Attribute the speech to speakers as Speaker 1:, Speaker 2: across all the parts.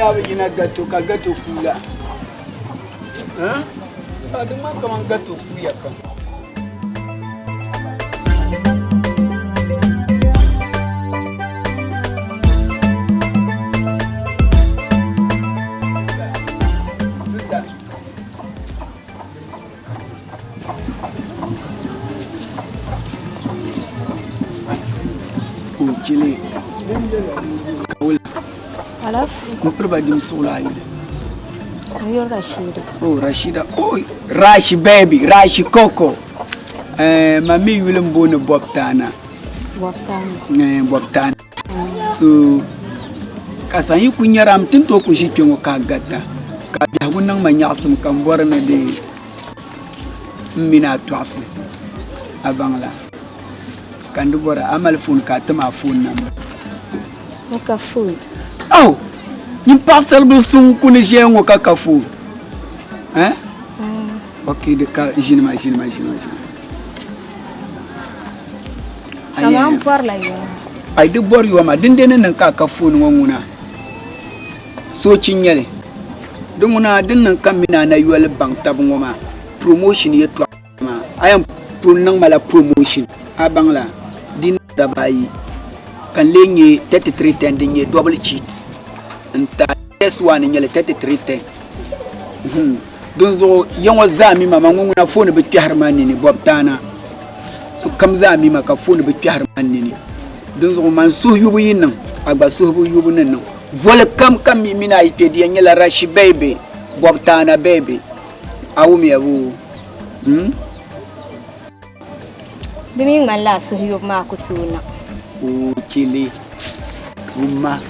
Speaker 1: ya bina gato ka gato kula. Ada mah kaman gato kuya kan. Chile.
Speaker 2: Alaf?
Speaker 1: Mperba dim solai.
Speaker 2: Ayo Rashida.
Speaker 1: Oh Rashida. Oh Rashi baby, Rashi Coco. Mami Willem Bono BOBTANA.
Speaker 2: BOBTANA.
Speaker 1: BOBTANA. So kasan yi kunyaram tinto ku shi kyongo ka gata. Ka ya gunnan manyasum kan borna de mina twase. Abangla. Kandu bora amal phone ka tama phone number.
Speaker 2: Ka phone.
Speaker 1: Oh, ni parcel bu sun kuni jengo ka phone. Ok, de ka jinima.
Speaker 2: Kama parla yo.
Speaker 1: Ay de bor yo ma dindene nan ka phone ngona. So chinyele. Dumuna dinnan kamina na yuwal bank tabngoma. Promotion yeto ma. I am pronang mala promotion. Abangla. Din dabayi kan lenye 3310 dinye double cheat nta S1 nyele 3310 donzo yango zami mama nguna phone be harmani ni BOBTANA so kam zami maka phone be harmani ni donzo man so yubu yinan agba so yubu nan vole kam mina ite di nyela Rashi baby BOBTANA baby awumi abu
Speaker 2: Bimi ngala so yub ma kutuna.
Speaker 1: Oh Chile. Uma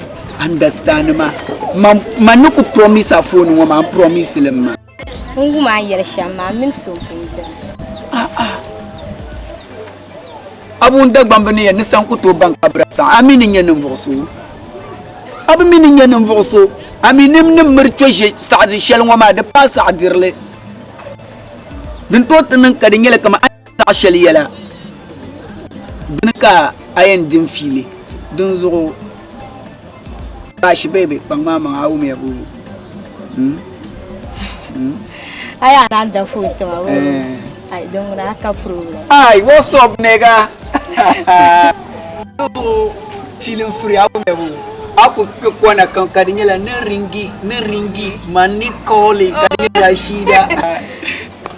Speaker 1: understand ma. Manuku promise a phone ma promise lema.
Speaker 2: Mungu ma yersha ma min so pinza.
Speaker 1: Abu Dagbani ni sankuto banka brasa. Amini nyen mvorso. Abu mini nyen mvorso. Aminim nim mercheje saadi shel ngoma de pas adirle. Den tot nan kadingele kama ta shel yela. Dinka ayen dim fili dun zo Rashi baby bang mama awumi abu
Speaker 2: Aya nan da foto ma. Ay don ra ka problem.
Speaker 1: Ay what's up nigga? Feeling free awumi abu aku ko na kan kadingela na ringi mani calling kadingela Rashida.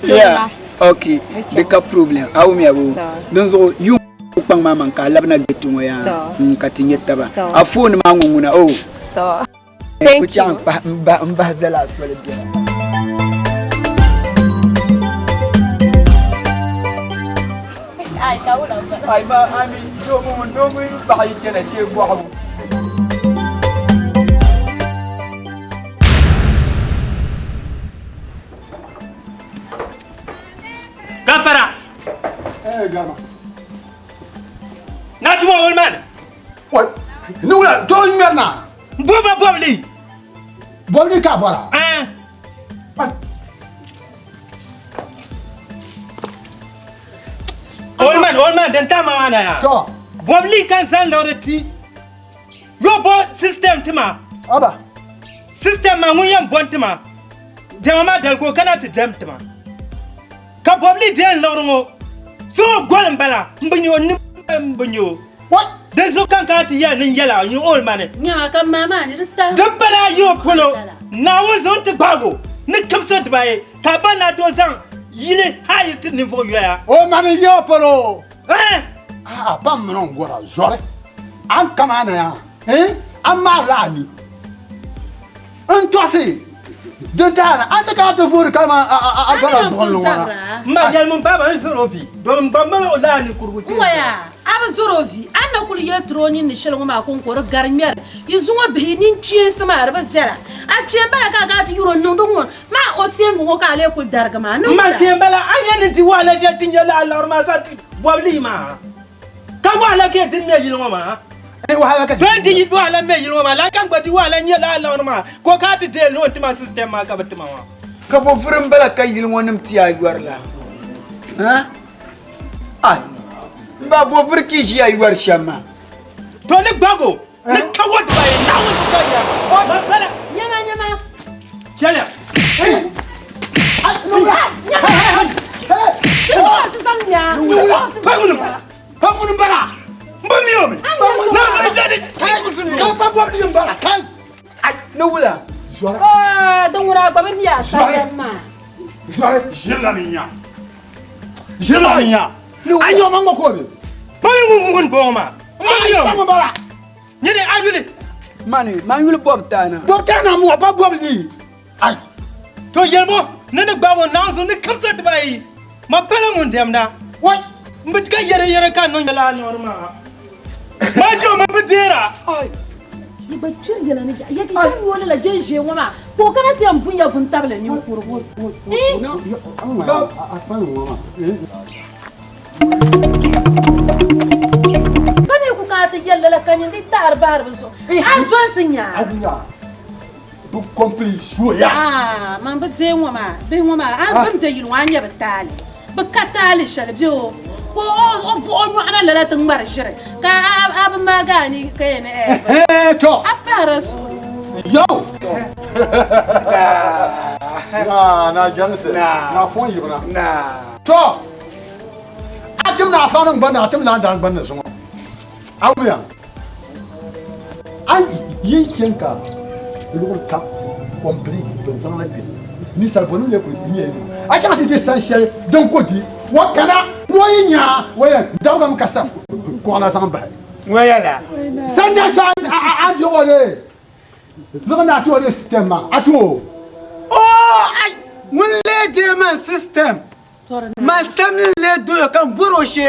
Speaker 1: Yeah okay the ka problem awumi abu dun zo you pang mamang ka labna gitu mo ya katinyet taba a phone ma ngunguna oh
Speaker 2: to thank you
Speaker 1: mba zela swele dia
Speaker 2: ay kawula
Speaker 1: ay ma ami do mo ba yi tena she bo abu
Speaker 3: gafara
Speaker 4: gama
Speaker 3: Natuma old man.
Speaker 4: What? No, don't you know?
Speaker 3: BOBLEE.
Speaker 4: BOBLEE ka bola.
Speaker 3: Old man, then tama wana ya.
Speaker 4: So.
Speaker 3: BOBLEE kan san already. Yo bo system tima.
Speaker 4: Aba.
Speaker 3: System ma nguyam bon tima. Demama del ko kana te dem tima. Ka BOBLEE den lawro. So golem bala mbinyo ni mbinyo.
Speaker 4: What?
Speaker 3: Den so kan ka ti ya nin yala you old man.
Speaker 5: Nya ka mama ni ta.
Speaker 3: Dabbala yo polo. Na won so te bago. Ni kam so te baye. Ta bana do zan yile hayi ti niveau ya.
Speaker 4: Oh man yo polo.
Speaker 3: Ah,
Speaker 4: bam non gora jore. An kamana ya. Amma lani. Un toise. De dana, anta ka te voor kama a bala bollo wana.
Speaker 3: Ma yal mun baba en sorofi. Do mbamalo la ni kurgu.
Speaker 5: Waya, aba zorofi. Anna kul ya troni ni shelo ma kon ko garmier. Yizunga behinin chien sama arba zera. A chien bala ka ga ti yuro nondongo. Ma otien ngo ka le kul darga ma.
Speaker 3: Ma chien bala anya ni ti wala je tinja la alarma sati BOBLEE ma. Ka wala ke tin me yilo ma.
Speaker 4: Wahala ka.
Speaker 3: 20 yi wala me yilo ma la kan gbadi wala nya la alarma. Ko ka ti de no ntima system ma ka batima wa.
Speaker 1: Ka bo furin bala ka yil wonum ti ay warla. Ah. Ba bo burki shi ay war shama.
Speaker 3: To ne bago. Ne ka wot baye na wot ka ya. O bala.
Speaker 5: Nyama ma.
Speaker 3: Chaya.
Speaker 4: No. Pamun bara.
Speaker 3: Mbamiomi.
Speaker 1: No wula.
Speaker 5: Ah, don't worry about me. Yes, ma.
Speaker 4: Jelania. Ayo mango kodi.
Speaker 3: Pamun boma. Mbamiomi.
Speaker 4: Bara.
Speaker 3: Nyede ajuli.
Speaker 1: Mani, man will BOBTANA.
Speaker 4: BOBTANA mo pa BOBLEE. Ay.
Speaker 3: To yelmo nene gbawo nanzo ni kamsat bayi. Ma pala mun demda.
Speaker 4: Wai.
Speaker 3: Mbit ka yere kan no nyala norma. Ma jo ma bidera.
Speaker 1: Ay.
Speaker 5: Ni ba cin yana ni ya ki tan wala la jenje wama. Ko kana ti am bunya bun tabla ni ko ro. Bane ku ka ta yalla la kan ni tar bar buso. An zontinya.
Speaker 4: Abuya. Bu complice ya.
Speaker 5: Ah, man ba zai wama. Be wama an ban je yulu anya batali. Ba katali shalbjo. Ko o no ana la tan mar shire. Ka ab magani kayene
Speaker 4: To.
Speaker 5: aparasu.
Speaker 4: Yo. Na janse. Na fon yibra. To. Atim na fa nan bana atim la dan bana so. Abuya. An yi kenka. Le cap compris dans un live. Ni ça bonne le pour dire. A chama c'est essentiel d'un côté. Wa kana noyinya waya dawgam kasam ko na samba.
Speaker 3: Waya la.
Speaker 4: Sanda san a jole. Le na to le système ato.
Speaker 6: Oh, ay, mun le de system. Man sam le do kan boroche.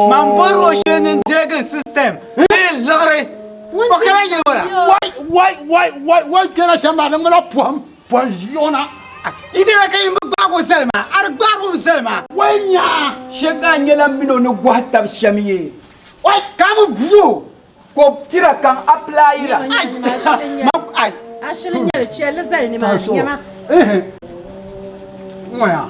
Speaker 6: Man boroche nin de system. Be lore. O kala yel wala.
Speaker 4: Why kana shamba na ngala pom jona.
Speaker 6: Ide ka yim ba ko selma. Ar ba ko selma.
Speaker 4: Wanya.
Speaker 1: Sheka nyela mino no gwata shamiye.
Speaker 4: Why kamu buo.
Speaker 1: Ko tira kan applyira.
Speaker 6: Ay.
Speaker 5: Ashilin yal chele zai ni ma nyama.
Speaker 4: Moya.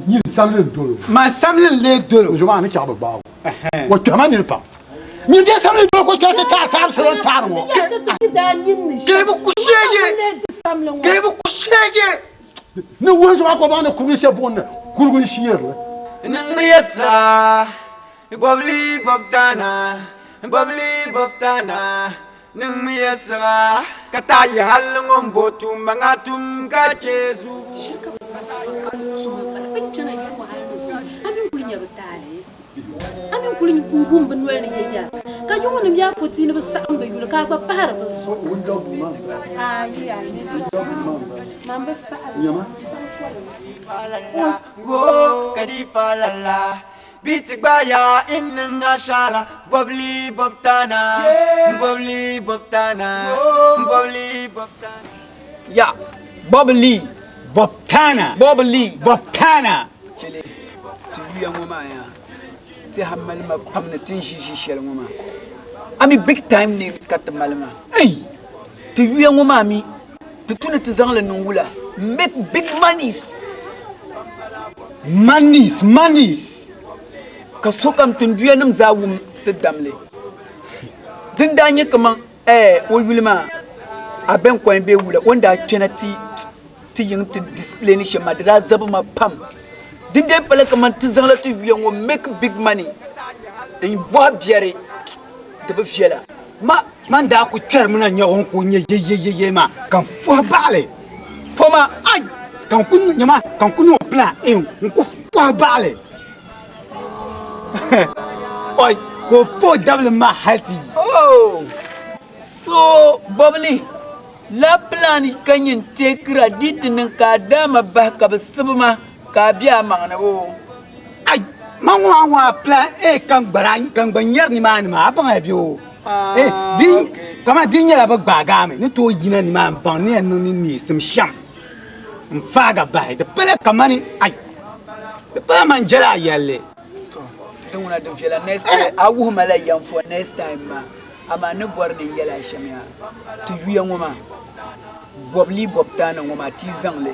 Speaker 4: Ni samle dolo.
Speaker 6: Man sam le do.
Speaker 4: Je m'en ai pas ba. Wa kama ni pa. Ni de samle dolo ko kase tar selon tar mo.
Speaker 6: Ke bu kusheje. Ke bu kusheje.
Speaker 4: Ni wonzo ko ba na kurishe bonne. Kurgun shiyer.
Speaker 6: Nan yasa. BOBLEE BOBTANA. BOBLEE BOBTANA. Nung yasa. Kataya halungom botum mangatum ka Jesu.
Speaker 5: Amin kulin kungum benwel ni ya. Ka yo woni ya foti ni ba amba yulu ka ba para ba so. Ai ai ni. Mamba sa.
Speaker 4: Nyama.
Speaker 6: Go kadi palala. Bitik baya in nashara. BOBLEE BOBTANA. BOBLEE BOBTANA. BOBLEE BOBTANA.
Speaker 1: Ya, BOBLEE.
Speaker 6: BOBTANA.
Speaker 1: BOBLEE.
Speaker 6: BOBTANA.
Speaker 1: Chile. Tu yuya ngoma ya. Ti hamal ma pamna tin shi shel ngoma. Ami big time names kat malma. Hey. Tu yuya ngoma mi. Tu tuna ti zangla nungula. Make big monies.
Speaker 6: Monies.
Speaker 1: Ka so kam tin duya nam zawum ti damle. Din da nye kaman o yulma. Aben kwan be wula wanda kenati ti yin ti display ni shema da zabu ma pam. Din dai pala kaman ti zangla ti yuya ngo make big money. In bo biere da ba fiela.
Speaker 6: Man da ku twer muna nyawon ku ye ma kan fo bale.
Speaker 1: Poma
Speaker 6: Ay kan kun nyama kan kun no plan ku fo bale. Oi ko po double ma halti.
Speaker 1: oh. So BOBLEE la plan kanyin te credit nin ka dama ba ka basuma ka biya magana bo.
Speaker 6: Ay man wa plan kan gbaran kan gbanyar ni ma abang abio. Di kama di nyala ba gbaga me ni to yina ni ma ban ni anu ni sim sham. Mfaga bai de pele kama ni ay. De pele man jala yalle.
Speaker 1: Don't want to feel next time. I will mala yam for next time ma. Ama ne bor ni yala shamia. Tu yuya ngoma. BOBLEE BOBTANA ngoma ti zangle.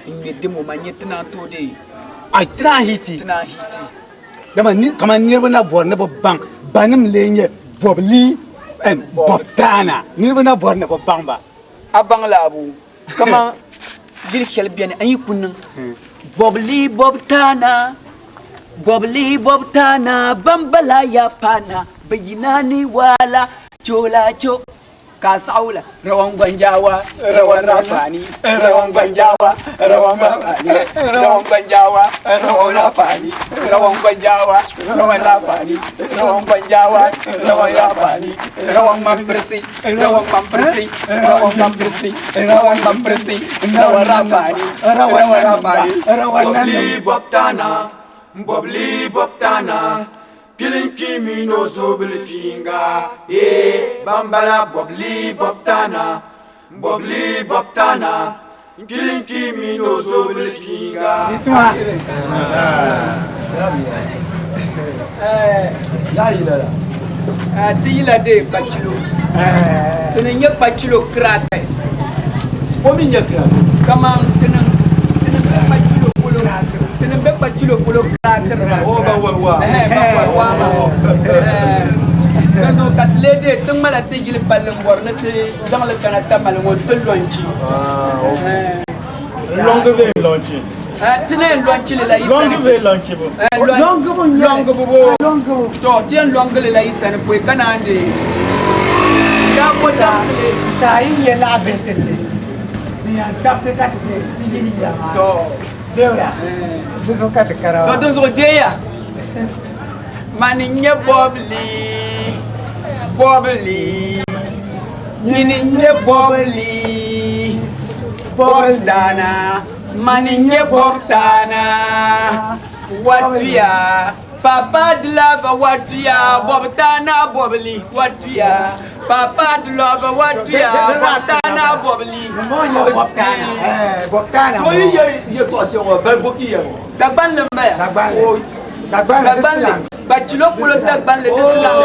Speaker 1: Inge demo ma nyetna to de.
Speaker 6: Ay tra hiti.
Speaker 1: Tna hiti.
Speaker 6: Dama ni kama nirba na bor na bang banim lenye BOBLEE and BOBTANA. Nirba na bor na bang ba.
Speaker 1: abang labu kama gil shel bien ayi kunnin BOBLEE BOBTANA BOBLEE BOBTANA bambala ya pana bayinani wala chola cho kasaula rawan gwanjawa rawan rafani rawan gwanjawa rawan rafani rawan gwanjawa rawan rafani rawan gwanjawa rawan rafani rawan gwanjawa rawan rafani rawan mampresi rawan mampresi rawan mampresi rawan mampresi rawan rafani rawan rafani rawan
Speaker 7: BOBLEE BOBTANA BOBLEE BOBTANA Killing Kimi no Zobel Kinga, Bambala BOBLEE BOBTANA BOBLEE BOBTANA Killing Kimi no Zobel Kinga.
Speaker 1: Tila de Bachilo. Tenenya Bachilo Krates.
Speaker 4: Ominya kra.
Speaker 1: Come on, Teneng Bachilo Polo. Teneng Bachilo Polo Krater.
Speaker 4: Oh, bawa.
Speaker 1: Kazo katlede tung mala tigil palem warna te zangal kana tamal mo tulwanchi.
Speaker 7: Longue launching.
Speaker 1: Tene lonchi la isa.
Speaker 7: Longue launching.
Speaker 1: Longue to tien longue la isa ne pwe kana ande. Ya kota
Speaker 6: sai ye la betete ni adapte katte ni ya
Speaker 1: to
Speaker 6: deura deso katte kara
Speaker 1: to dozo deya maninye BOBLEE BOBLEE nininye BOBLEE BOBTANA maninye BOBTANA watuya Papa de love watuya BOBTANA BOBLEE watuya Papa de love watuya BOBTANA BOBLEE
Speaker 6: BOBTANA
Speaker 4: Toi, il y a toi, c'est un bel bouquet.
Speaker 1: Dagban le maire
Speaker 6: Dagbani
Speaker 1: Bachilo pour le Dagban le Islam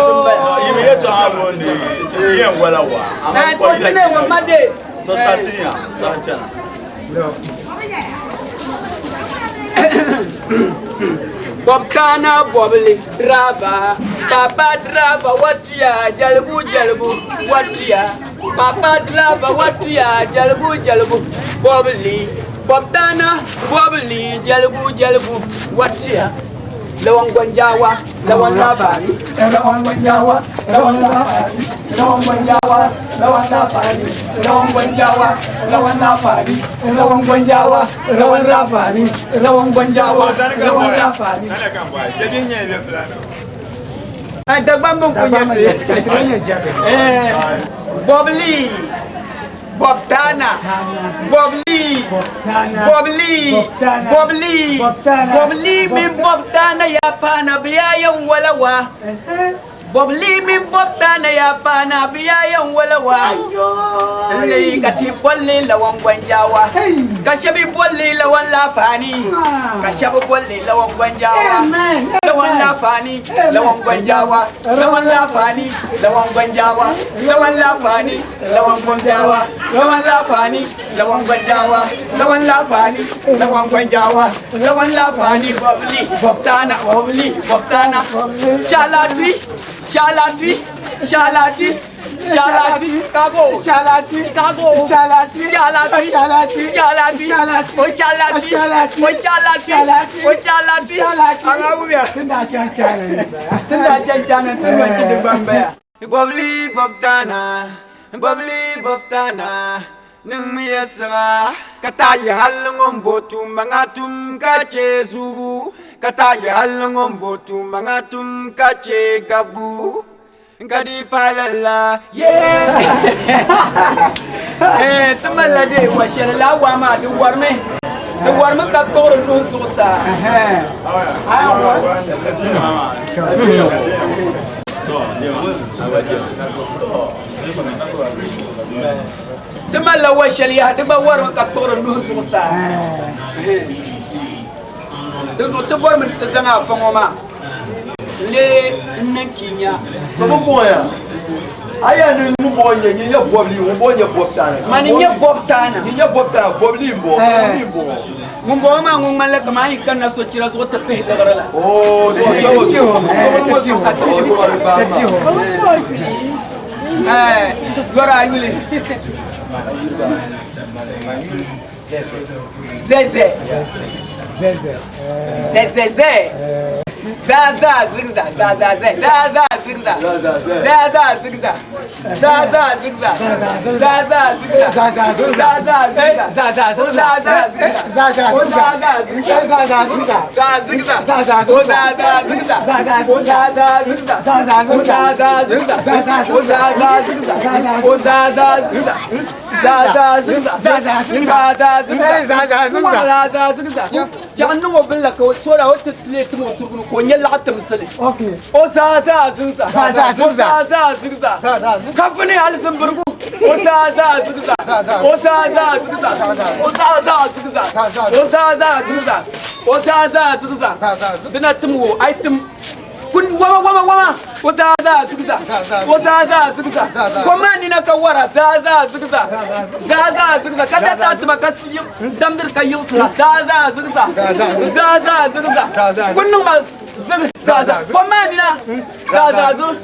Speaker 7: Il y a ton abonné. Il y a un voilà. BOBTANA BOBLEE draba Papa draba watuya jalbu watuya Papa draba watuya jalbu BOBLEE BOBTANA BOBLEE jalbu watuya lawan gwanjawa lawan lafani lawan gwanjawa lawan lafani lawan gwanjawa lawan lafani lawan gwanjawa lawan lafani lawan gwanjawa lawan lafani lawan gwanjawa lawan lafani ay dagbambon ko BOBLEE BOBTANA BOBLEE BOBLEE min BOBTANA ya pana biyayan walawa BOBLEE min BOBTANA ya pana biyayan walawa Lei kati bolle lawan gwanjawa kashabi bolle lawan lafani kashabi bolle lawan gwanjawa lawan lafani lawan gwanjawa lawan lafani lawan gwanjawa lawan lafani lawan gwanjawa lawan lafani lawan gwanjawa lawan lafani lawan gwanjawa lawan lafani BOBLEE BOBTANA BOBLEE BOBTANA shalati shalati shalati shalati kago shalati kago shalati shalati shalati shalati o shalati o shalati o shalati arabia tunda chancana tunda chide bamba BOBLEE BOBTANA BOBLEE BOBTANA nung miyasra kataya halungom botu mangatum kache zubu kataya halungom botu mangatum kache gabu ngadi palala
Speaker 1: yeah tamala de washala wa ma du warme ka toro no sosa tamala washali ya de ba warme ka toro no sosa donc to warme te zanga fongoma le nankinya
Speaker 4: Comment ya? Aya ni mu bonye ni ya BOBLEE, mu bonye BOBTANA.
Speaker 1: mani nye BOBTANA
Speaker 4: Ni ya BOBTANA BOBLEE mbo.
Speaker 1: ngumbo ma ngumale kama ikana so chira so te pe la
Speaker 4: Oh,
Speaker 1: zora yule Zeze. Zaza zigza. Zaza zigza. Zaza zigza. Zaza zigza. Zaza zigza. Zaza zigza. Zaza zigza. Zaza zigza. Zaza zigza. Jangan mau bela kau suara hotel telit mau suruh kau nyala temsel. Okay. Oh zaza zigza. Zaza zigza. Kapan ni hal sembergu? Oh zaza zigza. Oh zaza zigza. Oh zaza zigza. Oh zaza zigza. Oh zaza zigza. Dina temu item. Kun wama. Oh zaza zigza. Oh zaza zigza. Koma ni nak wara zaza zigza. Zaza zigza. Kata tak makasih dambil kayu zaza zigza. Zaza zigza. Kun nama zaza. Koma ni na zaza zigza.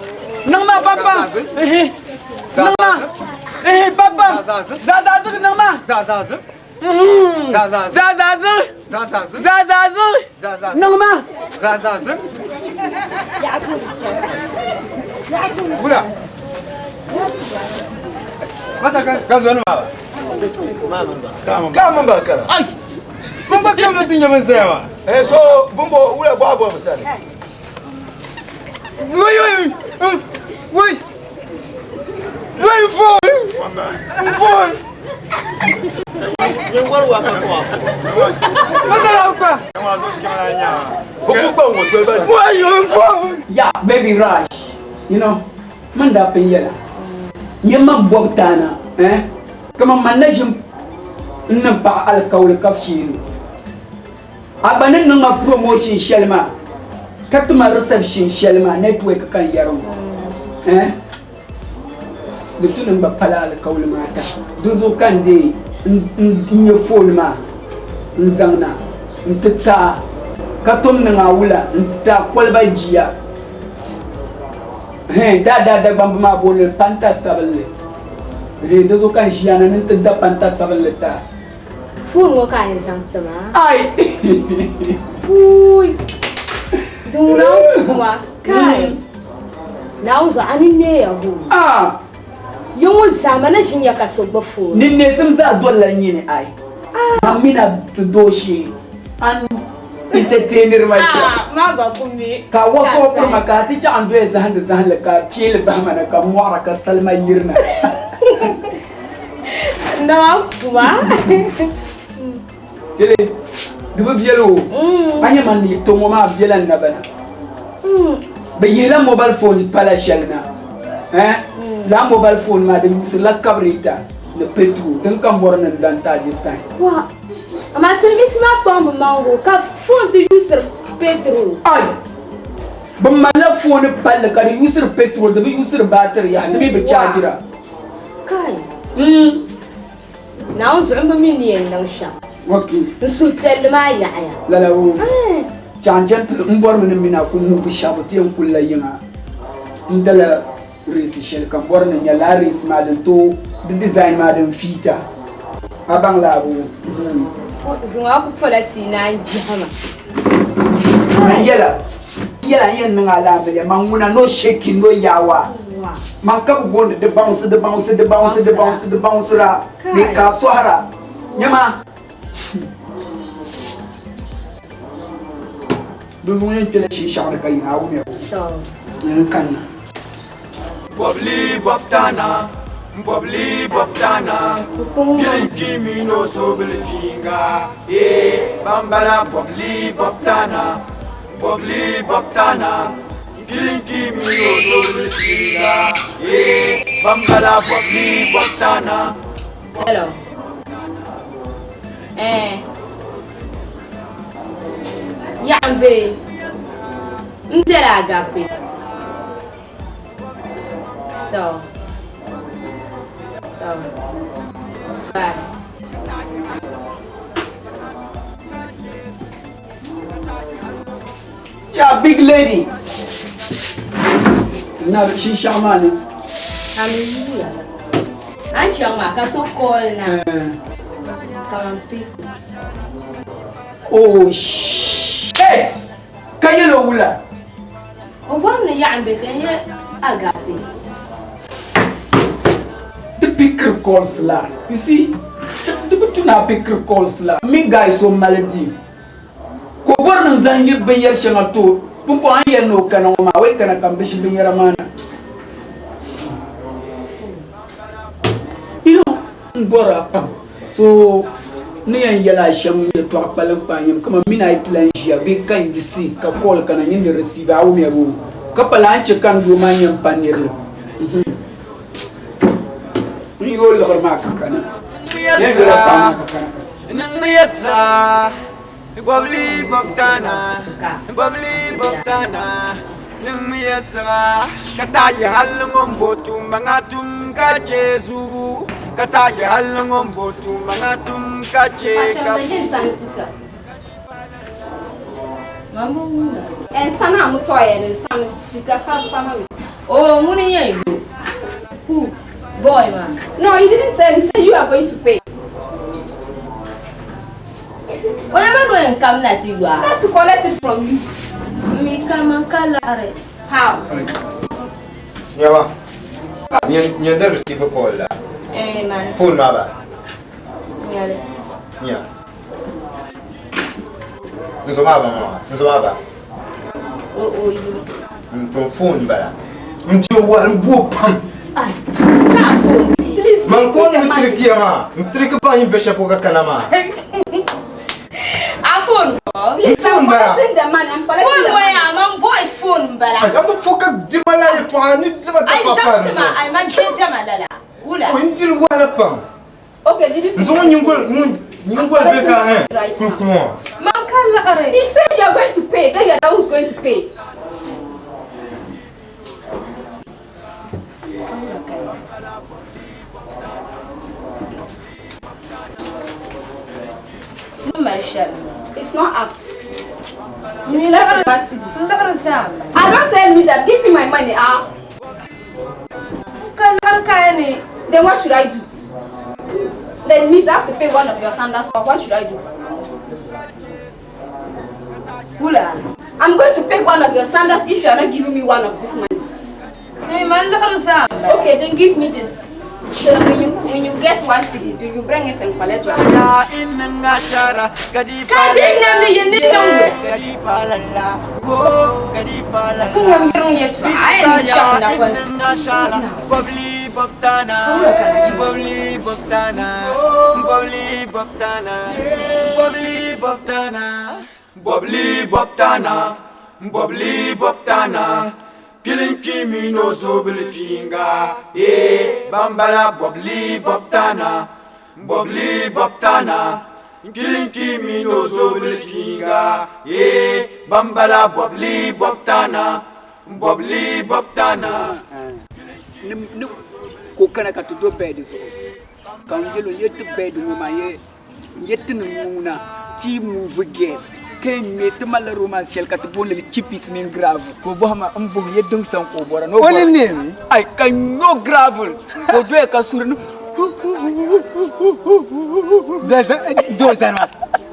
Speaker 1: Nama papa. Nama. Papa. Zaza zigza nama. Zaza zigza. Nama. Zaza zigza.
Speaker 4: Bula. Masa kan zuwa ba? Kaman ba kala. Ai. Mun ba kan mutun ya mun sayawa. So bumbo wura babu misali. Wai. Phone. Yang warwa ka ko afu. Masa ka. Yang wazo kimanya.
Speaker 1: Yeah, baby Raj. You know, man da penyela. Nyama BOBTANA, Kama manajim nampa alkaul kafshiru. Abanan nanga promotion shelma. Katuma reception shelma network kan yaron. Dutu namba pala alkaul mata. Duzo kan de nyo phone ma. Nzangna. Ntita. Katom nanga wula nta kwalba jiya. Da bamba bol panta sabale. Dozo kan jiya na nta da panta sabale ta.
Speaker 2: Phone wo kan zangtama.
Speaker 1: Ai.
Speaker 2: Ui. Dungna kuma kai. Na uzo anine ya hu. Yongo zamana jinya kasoba phone.
Speaker 1: Ninne simza dolla nyine ai. Amina tudoshi. An entertainer macha.
Speaker 2: Ma kumi.
Speaker 1: Ka waso por makati cha ando zahan ka pile bahmana ka muara ka salma yirna.
Speaker 2: Na kuma.
Speaker 1: Tele dubu bielo. Anya mani to mama bielan na bana. Be yela mobile phone pala shalna. La mobile phone ma de musla kabrita le petrol den kan borna danta this time.
Speaker 2: Wa. Ama service ma pombe mango ka phone to use petrol.
Speaker 1: Ai. Bamala phone pala ka use petrol de use battery ya de be charger.
Speaker 2: Kai. Na uns umba mini nang sha.
Speaker 1: Okay.
Speaker 2: Nsu tsel ma ya ya.
Speaker 1: La wo. Janjan mbor men mina ku mu bishabuti en kullayina. Ndala resi shel kan borna nyala resi ma de to the design ma de fita. Abang la wo.
Speaker 2: Zunga ku falati na jihama.
Speaker 1: Yela yen ngala mele manguna no shaking no yawa. Man ka go de bounce ra me ka sohara. Nyama. Dozo yen tele shi shawara kai na wo me.
Speaker 2: So.
Speaker 1: Yan kan.
Speaker 7: BOBLEE BOBTANA Killing Jimmy no so jinga. Bambala BOBLEE BOBTANA Killing Jimmy no so jinga. Bambala BOBLEE BOBTANA.
Speaker 2: Hello. Yambe. Ndera agape. So. Bye.
Speaker 1: Yeah, big lady. Now she shaman.
Speaker 2: Anchi yang maka so call na. Come pick.
Speaker 1: Oh shit! Kaya lo wula.
Speaker 2: Obam na ya ambe kanya agape.
Speaker 1: The picker calls la. You see? The betuna picker calls la. Me guys so malady. Ko born zangi benyar shanga to. Pumpo anya no kana ma we kana kambishi benyara mana. You know, bora. So ni yan yala sham ya to akpalan panyam kama mina itlan jia be kan disi ka call kana yin receive awu me ru ka pala an kan do manyam panir ni go lo ma kana ya go pa
Speaker 7: Nang yasa BOBLEE BOBTANA BOBLEE BOBTANA nang yasa kataya halungom botu mangatum ka Jesu kataya halungom botu mangatum ka Jeka
Speaker 2: Mambo muna. En sana mutoya ni sam sika family. Oh, muni ya you. Who? Boy man. No, you didn't tell me. Say you are going to pay. Whatever no come na tiwa. Let's collect it from you. Me come kala. How?
Speaker 8: Nyawa. Nya da receive call la.
Speaker 2: Man.
Speaker 8: Phone ma ba.
Speaker 2: Nyale.
Speaker 8: Nya. Nzoma ba.
Speaker 2: Oh, you.
Speaker 8: Ton phone ba la. Ntio wa mbo pam.
Speaker 2: Ah. Ka phone. Please.
Speaker 8: Man call me trikia ma. Mtrika pa investe poka kana ma.
Speaker 2: Phone. Please, I'm collecting the money. I'm collecting the money. I'm boy phone, but
Speaker 8: I'm the fuck dimala ya twani lima ta papa.
Speaker 2: I'm a cheta madala. Ula.
Speaker 8: O intil wala pam.
Speaker 2: Okay, did you
Speaker 8: Nzo nyungol beka kulkulo.
Speaker 2: He said you're going to pay. Then you're the one who's going to pay. No, Michelle. It's not up. It's never I don't tell me that. Give me my money. Then what should I do? Then means I have to pay one of your sandals. So what should I do? Hula, I'm going to pay one of your sandals if you are not giving me one of this money. Okay, then give me this. So when you get one city, do you bring it and collect your sandals?
Speaker 7: BOBTANA BOBLEE BOBTANA BOBLEE BOBTANA BOBLEE BOBTANA BOBLEE BOBTANA BOBLEE BOBTANA Killing Kimi no so bilchinga Bambala BOBLEE BOBTANA BOBLEE BOBTANA Killing Kimi no so bilchinga Bambala BOBLEE BOBTANA BOBLEE BOBTANA
Speaker 1: ko kana ka to do bed so kan yelo yet bed mo ma ye yet no muna ti move game ken me to mal romance shel ka to bolel chipis min grave ko bo ma ambo yedung san ko bora no
Speaker 6: Only name
Speaker 1: ay kan no gravel ko do ka sur no
Speaker 6: dozana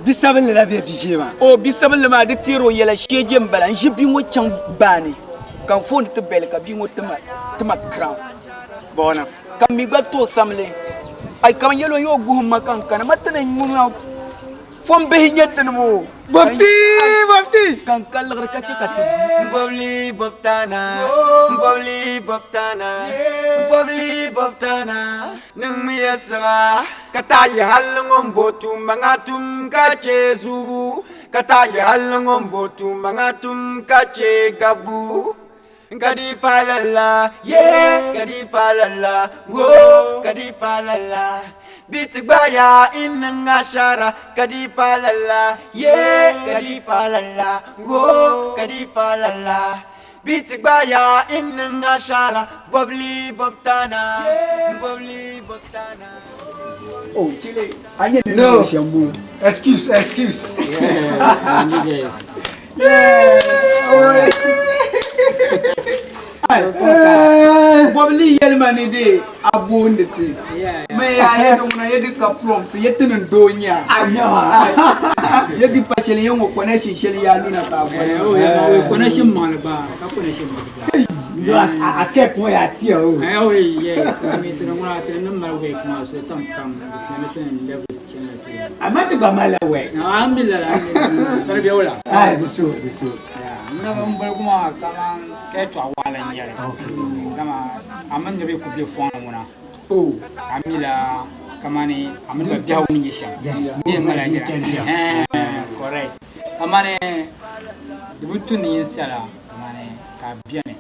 Speaker 6: bisabel la be bijema
Speaker 1: o bisabel ma de tiro yela shejem bala jibi mo cham bani kan fon to bel ka bi mo tama crown
Speaker 6: bona
Speaker 1: kam mi gbatto samle ay kam yelo yo guhum makan kana matana nguna fom be hinyetten mo
Speaker 6: bobti
Speaker 1: kan kal ka ci katti
Speaker 7: BOBLEE BOBTANA BOBLEE BOBTANA BOBLEE BOBTANA nang miyasa kataya halungom botu mangatum ka Jesu kataya halungom botu mangatum ka Gabu Gadi palala, yeah, gadi palala, whoa, gadi palala. Bitibaya inangashara, gadi palala, yeah, gadi palala, whoa, gadi palala. Bitibaya inangashara, BOBLEE BOBTANA, BOBLEE BOBTANA.
Speaker 1: oh chile anye
Speaker 4: No.
Speaker 1: shambu
Speaker 4: Excuse.
Speaker 1: BOBLEE yelmani de abonde te me ya hedo na yedi ka proms yetin donya yedi pacheli yongo connection sheli ya nuna ka
Speaker 6: connection man ba ka connection a que point à tia oui yes I mean to ngona te number way kuma so tam ten levels channel amate ba mala way alhamdulillah tarbiya wala bisu na mbal kuma kama ke to wala nyere kama aman ne ku be fon ngona amila kama ni amila biawo ni yesha ni mala jira correct kama ne dubutu ni sala kama ne ka biane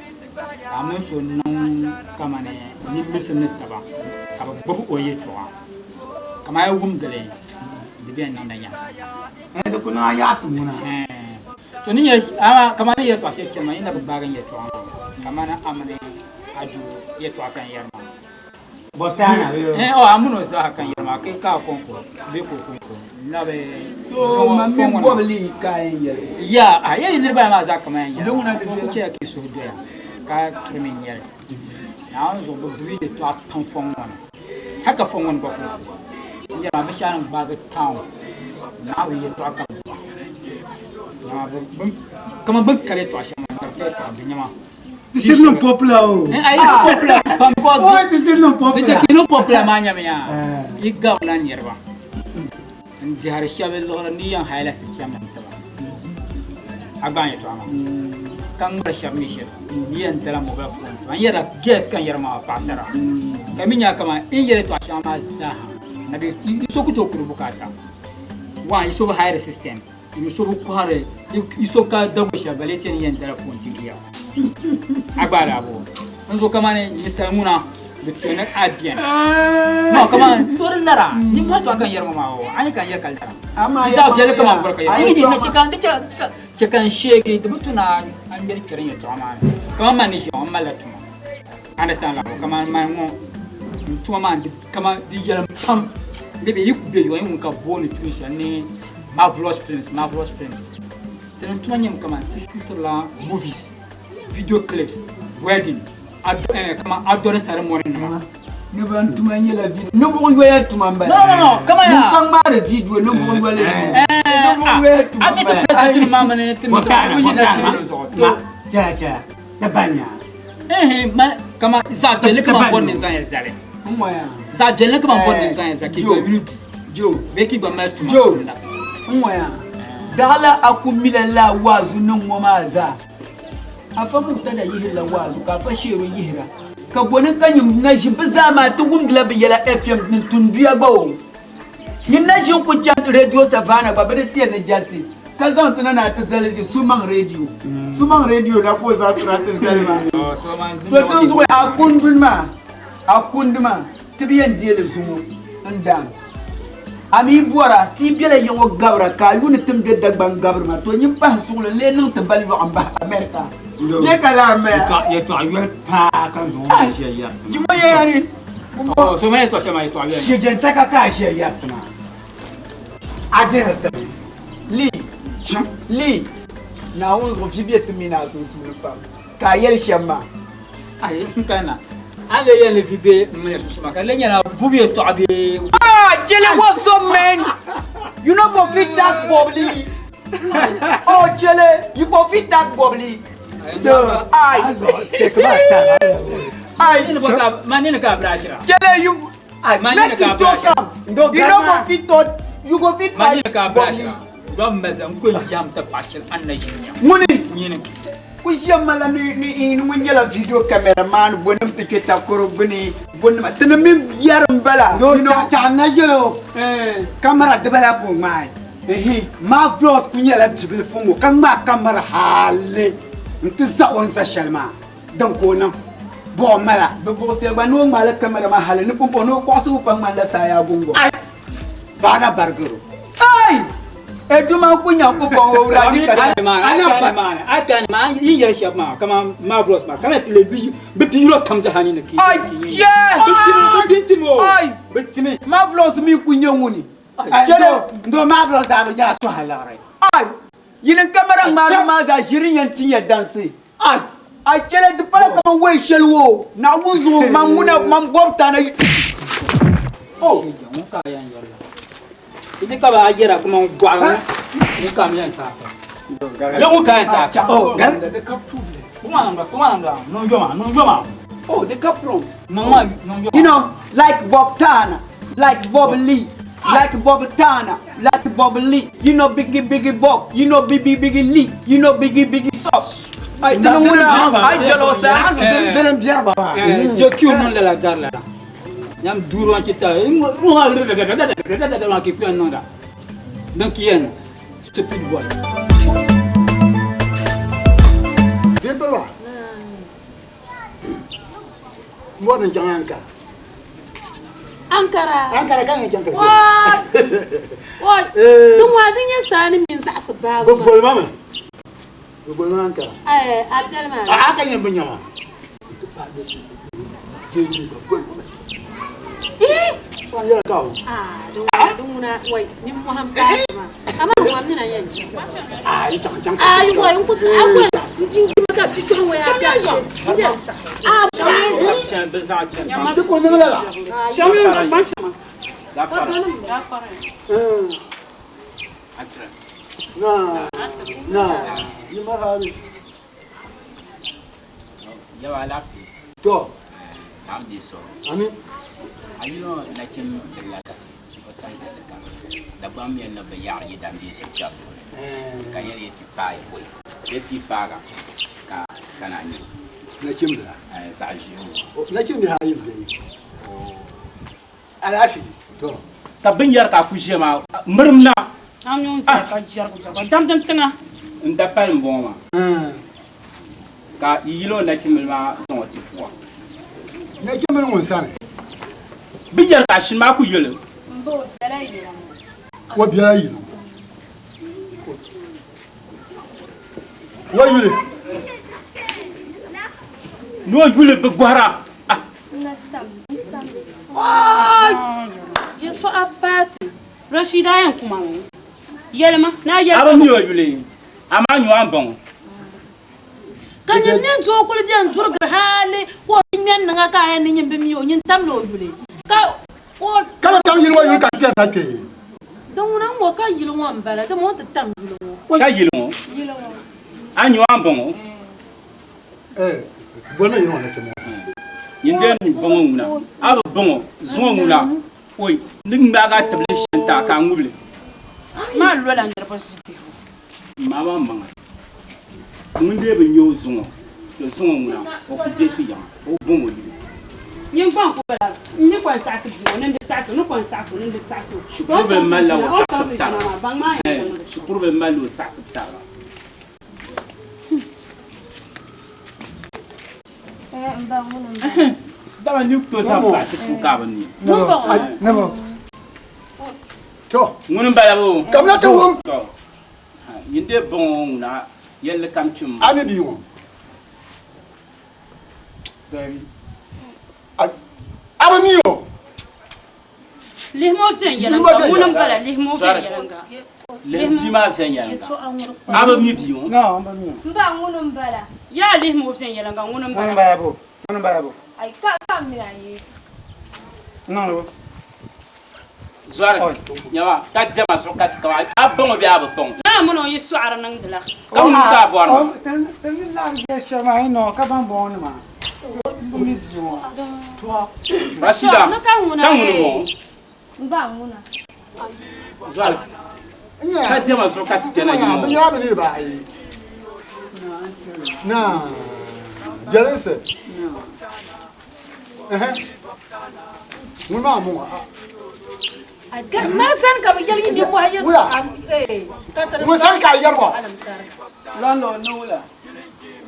Speaker 6: amun so non kama ne ni misin taba aba babu oye to kama ya wum gale de bian nan da yas da kuna yas muna to ni yes ama kama ne ya to ashe chama ina bagan ya to kama na amane adu ya to akan yarma botana amuno sa akan yarma kai ka konko be ko konko na be
Speaker 1: so mami BOBLEE kai
Speaker 6: ya ayi ni ba ma za kama ya don na ko ce ke so do ya ka trimin yare na zo bo video to akan fon wona haka fon won bako ya ma bi sharan ba ga town na wi to akan na ba kama ban kare to ashe ma ka ta binyama
Speaker 4: this is not popular
Speaker 6: ai popular pam ko
Speaker 4: this is not popular
Speaker 6: de ke no popular ma nya me ya igga na nyerba ndi har shabe lo ni yan hayla system ta agban to ama kan bar shabni shi ni yan tala mobile phone an yara guest kan yarma pasara kaminya kama in yare to ashama zaha nabi iso ku to kuru bukata wa iso ba higher system iso bu ku hare iso ka dago shabale tin yan tala phone tigiya agbara bo nzo kama ne misalmuna da tsanar abiyan no kama dorin lara ni ma to akan yarma ma o an kan yar kaltara amma isa jele kama barka ya ni na cikan shege da mutuna an bar kiran ya to amma kama man shi amma latuma understand la kama man mo to ma kama di yaram pam bebe yiku be yo yin ka boni tuisha ni marvelous films tan to nyam kama tishutur la movies video clips wedding kama adore ceremony na
Speaker 1: ne ban tuma nyela video no bo yoya tuma mba
Speaker 6: no kama ya
Speaker 1: kan ma da video no bo yoya no bo yoya tuma
Speaker 6: ami to president mama ne timi so
Speaker 4: ja Dagbani
Speaker 6: ma kama za jele kama bonne zan ya zale
Speaker 1: moya
Speaker 6: za jele kama bonne zan ya zaki go minute jo be ki ba ma tuma
Speaker 1: jo moya dala akumila la wazu nan woma za afamu tada yihira wazu ka fashiru yihira ka gonin kanyum na shi bizama ta gungla biyala FM din tunduya bawo yin na shi ku chat radio savana ba bada tiya na justice ka zan tuna na ta zalaji suman radio na ko za ta ta zalma to tun zuwa akunduma tibiyan jele sumu ndam ami bora ti bela yongo gabra ka luni tim de dagban gabra to nyim pa suglo le nan ta bali wa amba America ye kala me
Speaker 4: ye to ayel pa kan zo she ya
Speaker 1: jimo ye yani
Speaker 6: so me to shema to ayel
Speaker 4: she jen taka ka she ya tuma ade ta
Speaker 1: li na unzo fibiet mina so sulu pa ka yel shema
Speaker 6: ay kana ale yele vibe me so ma ka le nyala bubi to abi
Speaker 1: Jelly, what's up, man? You know for fit that BOBLEE. Oh, Jelly, you for fit that BOBLEE.
Speaker 6: Manina ka brashira.
Speaker 1: Jelly, you. Manina ka brashira. You know for fit tot. You go fit.
Speaker 6: Manina ka brashira. Ram mazam ko jam ta pashil annajinya.
Speaker 1: Muni.
Speaker 6: Nyina.
Speaker 1: Kujamala ni mwingela video cameraman bonum tiketa koro boni bonum tanamim yaram bala
Speaker 4: do ta na yo camera de bala ko mai ma vlogs kunyela bibil fongo kan ma camera hale ntisa onza shalma dan ko nan bo mala
Speaker 1: bo se ba no mala camera ma hale ni pompo no ko su pa mala saya gongo
Speaker 4: bana bargaro
Speaker 1: ai eduma kunya ko bo radi ka
Speaker 6: ana ma yin yar shab ma kama marvelous ma kama television be biro kam jahani na ki
Speaker 1: ai bitimo marvelous mi kunya nguni
Speaker 4: ndo marvelous da ba ja so halare
Speaker 1: ai yin camera ma za shirin yantin ya danse I tell the part of way shall wo. Now who's mamuna mam BOBTANA. Oh,
Speaker 6: Ini ka ba ajira kuma gwa. Ni ka mi anta. Yo ka anta. Oh, gan the cup problem. Kuma namba. No joma.
Speaker 1: oh, the caprons.
Speaker 6: No joma.
Speaker 1: You know, like BOBTANA, like BOBLEE, like BOBTANA, like BOBLEE. You know, biggie Bob. You know, biggie Lee. You know, biggie Sock. I don't know. I jealous.
Speaker 6: Venom Jaba. Je kiu non de la garla. Nyam duro an kita. Mo ki pen non da. Donc yen. Stupid boy.
Speaker 4: Debela. Mo na janganka.
Speaker 5: Ankara
Speaker 4: kan janganka.
Speaker 5: Woi, tungwa dunya sani min sa sababa.
Speaker 4: Bobol mama. Bobol mama Ankara.
Speaker 5: Ajal ma.
Speaker 4: Kan yan banyama. Wan yala kaw.
Speaker 5: Dunguna woi, ni Muhammad ma. Ama Muhammad na yan.
Speaker 4: Jangan.
Speaker 5: Woi, unku sa aku. Jingi maka cikin waya ta shi. Ndensa.
Speaker 4: Duk ko ngala la.
Speaker 5: Shamin da banchama.
Speaker 4: Na. Ni marari.
Speaker 9: Ya wala fi.
Speaker 4: To.
Speaker 9: Am di so.
Speaker 4: Amin.
Speaker 9: Ayo na kin da lakati. Ko sai da tika. Da bam yan na bayar yi dan bi su jaso. Kan yare ti pai. Yeti paga. Ka kana ni.
Speaker 4: Na kimda.
Speaker 9: Sa jiyo.
Speaker 4: Na kimda hayi dai. Alafi. To.
Speaker 3: Ka bin yar ka kuje ma murmna.
Speaker 2: Am yon sa ka jar ko dam tinga.
Speaker 3: Nda pal mboma. Ka yilo na kin ma son ti kwa.
Speaker 4: Na kimda mun sane.
Speaker 3: Bin yar ka shin ma ku yele.
Speaker 2: Mbo dara yi.
Speaker 4: Wa biya yi. Wa yule.
Speaker 3: No yule be gwara.
Speaker 5: Yeso apati.
Speaker 2: Rashida yan kuma. Yelma na yelma.
Speaker 3: Aba mi yo yule. Ama nyu an bon.
Speaker 5: Kanyen nen jo kul dian jurga hali ko nyen nga ka yan nyen be mi yo nyen tam lo yule. Ka o
Speaker 4: Kama tam yiri wa yule ka te na ke.
Speaker 5: don na mo ka yilo mo mbala de mo tam yilo mo.
Speaker 3: Ka yilo.
Speaker 2: Yelo.
Speaker 3: An yu an bon.
Speaker 4: Bona yiri wa na ke mo.
Speaker 3: Yinde ni bon nguna. Aba bon zo nguna. Oi, ning ba ga table shenta ka ngule.
Speaker 2: Ma lo la ndere positif.
Speaker 3: Mama manga. Munde be nyo zo. To zo nguna. O ku deti ya. O bon o yile.
Speaker 2: Yin ban ko bala. Ni ko sa su bi wonen de sa su no ko sa su nen de sa su.
Speaker 3: Shukuru be mala wa sa ta.
Speaker 2: Bang ma yan.
Speaker 3: Shukuru be mala wa sa ta.
Speaker 2: Mba wonen.
Speaker 3: Dama ni to sa ba ku ka ba ni.
Speaker 4: Nabo. To.
Speaker 3: Ngunun bala bo.
Speaker 4: Kamna to won.
Speaker 3: To. Yinde bon na yelle kam chum.
Speaker 4: Ani di won. Baby. Aba mi yo.
Speaker 2: Lihmo sen yelanga wonen bala lihmo sen yelanga.
Speaker 3: Le di ma sen yanga. Aba mi bi won.
Speaker 6: No, amba mi.
Speaker 2: Mba wonen bala. Ya lihmo sen yelanga wonen bala.
Speaker 6: Wonon bayabo.
Speaker 2: Ay ka mira yi.
Speaker 6: No.
Speaker 3: Zware. Nyawa ka jama so ka ka abon bi abon.
Speaker 2: Na mo no yi suara nang dala.
Speaker 3: Ka mun ta bo
Speaker 6: Oh, tan la gesho ma no ka ban bon ma. Mi biyo.
Speaker 3: Rashida.
Speaker 2: Ka nguna.
Speaker 3: mo.
Speaker 2: Mba nguna.
Speaker 3: Zware. Ka jama so ka tena yi mo.
Speaker 4: Ya bani ba ai. Na. Jelense. Mun ma mu.
Speaker 5: Aga masan ka ba yali ni mo hayo. Ka tar.
Speaker 4: Mun san ka yar ba.
Speaker 1: Lalo no la.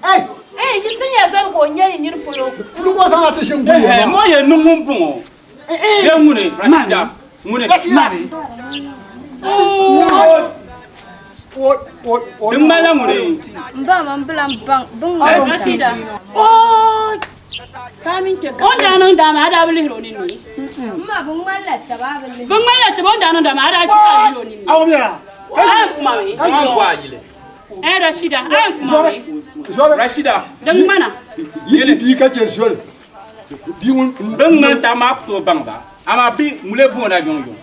Speaker 5: Yi san ya zan go nyai ni fulo.
Speaker 4: Lu ko sana ta shin buwa.
Speaker 3: Mo ye nu mun bon. Ye ngune Rashida. Ngune.
Speaker 4: Mari.
Speaker 3: Dum bala ngune.
Speaker 2: Mba man blan bang bang Rashida.
Speaker 5: Oh. Samin ke ka.
Speaker 2: On da nan da ma da bili hiro ni ni.
Speaker 10: Ma bang mala ta ba bili.
Speaker 2: Bang mala ta bon da nan da ma da shi ka hiro ni ni.
Speaker 4: Awo biya.
Speaker 2: Ai kuma me.
Speaker 3: Sama gwa yile.
Speaker 5: Rashida
Speaker 3: Rashida
Speaker 5: dan mana
Speaker 4: Yidi bi ka je zole. Bi won
Speaker 3: dan man ta ma to banga ama bi mule bona jonjo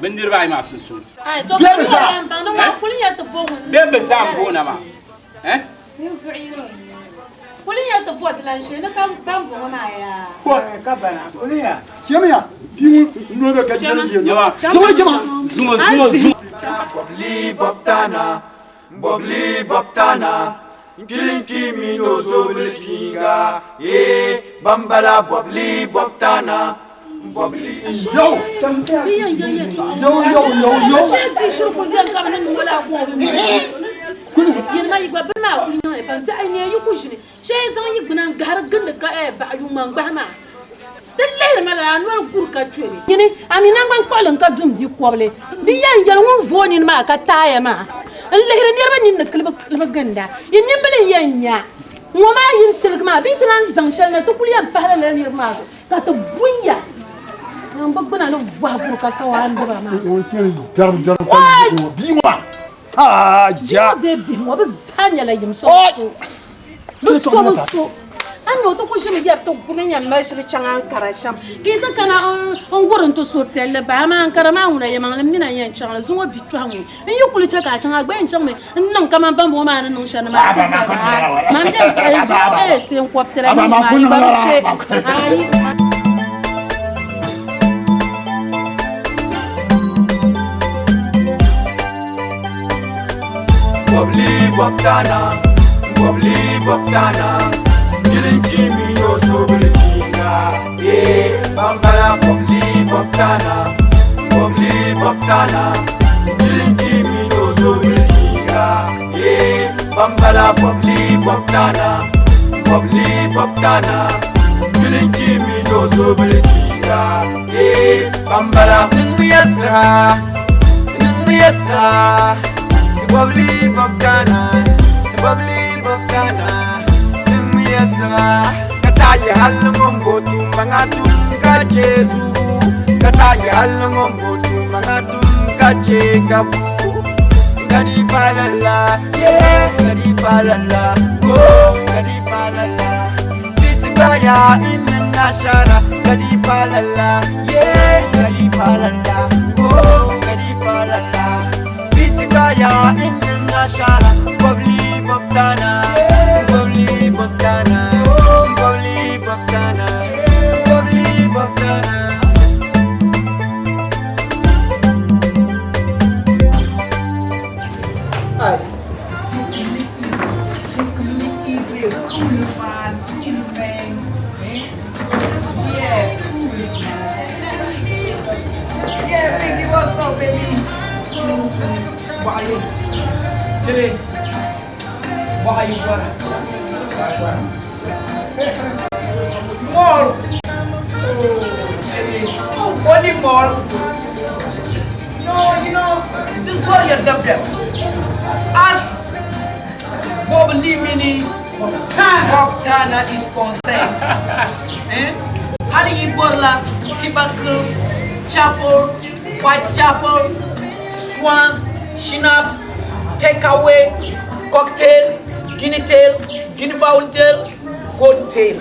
Speaker 3: bendir bay ma susu
Speaker 5: ai to ka ban dan wa kulin ya tafo
Speaker 3: be be sam bona ma
Speaker 5: kulin ya tafo lan she na kan ban fo ma ya
Speaker 6: ka bana kuliya
Speaker 4: Chemia. Bi won no be ka je ni.
Speaker 3: zuma
Speaker 7: BOBLEE BOBTANA BOBLEE BOBTANA Kilinki mino sobele kinga bambala BOBLEE BOBTANA BOBLEE
Speaker 4: Yo.
Speaker 5: she ti shuru ko jan ka nan wala ko yin ma yigba ba ma kulin ya ban sai ne yi ku shine she zan yi gunan gar ganda ka ba yu man ba ma Delle mala anwar kurka chwere yini amina ngban kwalon ka dum di koble bi yan yal ngun voni ma ka taya ma lehre nirba nin na klba ganda yin nimbele yanya ngoma yin tilgma bi tilan zang shal na to kuliyan pahla le nirma ka to bunya ngam bagbana no vabu ka kawan ba ma
Speaker 4: On tient dar bi moi. Ah ja.
Speaker 5: ze di mo ba zanya la yim so so Ano to ko shimi jar to bunya nyamma shiri changa karasham kita kana on goron to so tselle ba ma karama una yama mina yan changa zungo bitwa mu en yukulu chaka changa gbe en changa nan kama bambo ma nan shana ma ma mja sai zo tin ko tsere ma ba che ai
Speaker 7: BOBLEE BOBTANA BOBLEE BOBTANA Kilinki mino sobele kinga bambala BOBLEE BOBTANA BOBLEE BOBTANA Kilinki mino sobele kinga bambala BOBLEE BOBTANA BOBLEE BOBTANA Kilinki mino sobele kinga bambala nungiyasa BOBLEE BOBTANA BOBLEE BOBTANA Kataya halungom botu mangatum kajesu Kataya halungom botu mangatum kajekapu Gadi palala, gadi palala, gadi palala Bitibaya inna shara Gadi palala, gadi palala, gadi palala Bitibaya inna shara BOBLEE BOBTANA BOBLEE BOBTANA BOBLEE BOBTANA BOBLEE BOBTANA
Speaker 1: Yeah, baby, what's up, baby? What are you? Chile. What are you doing? More. Only more. No, you know, this is what you're dubbed. As BOBLEE meaning BOBTANA is concerned. Hali Ibola, Kibakles, chapels, white chapels, swans, schnapps, takeaway, cocktail, guinea tail, guinea fowl tail, goat tail.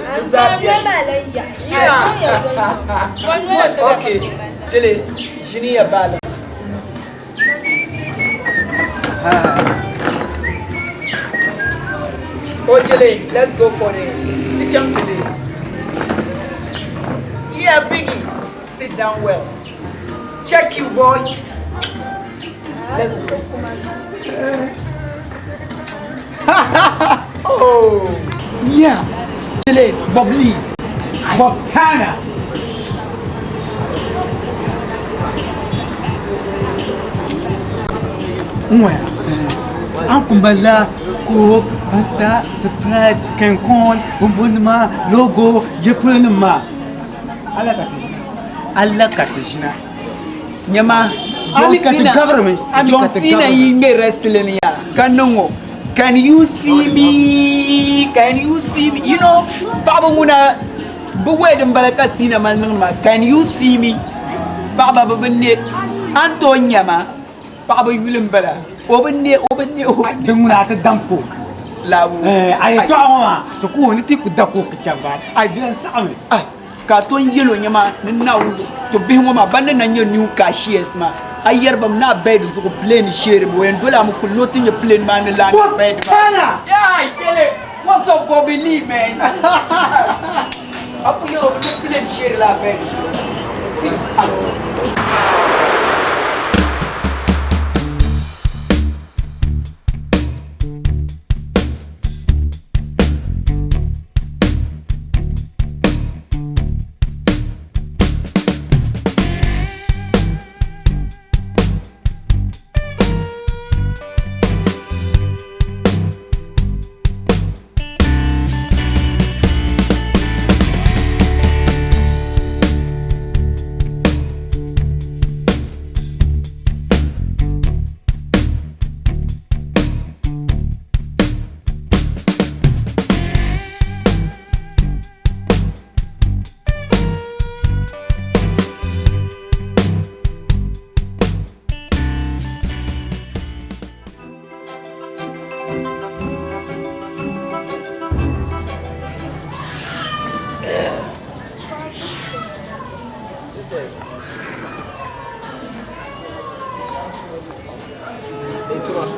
Speaker 1: Yeah. Okay. Tele, Jini Abala. Oh, Tele, let's go for the jump today. Yeah, Biggie, sit down well. Check you, boy. Let's go. Oh,
Speaker 6: yeah Tele BOBLEE BOBTANA Ankumbala ko Fanta Sprite Kenkon Bumbunma Logo Jepulnuma Allah katishna
Speaker 1: Nyama
Speaker 6: John
Speaker 1: Cena yimbe wrestling ya kanongo. Can you see me? Can you see me? You know, Baba Muna, but wait and Balaka Cena Malnumas. Can you see me? Baba Babane, Antonyama, Baba William Bella. Obenye.
Speaker 6: Denguna ta damko.
Speaker 1: Labu.
Speaker 6: Ay to awon to ko ni ti ku dako kichamba. Ay bien sami.
Speaker 1: Ay, ka ton yelo nyama na unzo. To bi ngoma bande na nyo new cashiers ma. Ayer bam na bed zo ko plane share bo en dola mu kul notin ye plane man la bed.
Speaker 6: BOBTANA.
Speaker 1: Yeah, Kelly. What's up, BOBLEE, man? Up your plane share la bed.
Speaker 11: Sisters. Itu mah.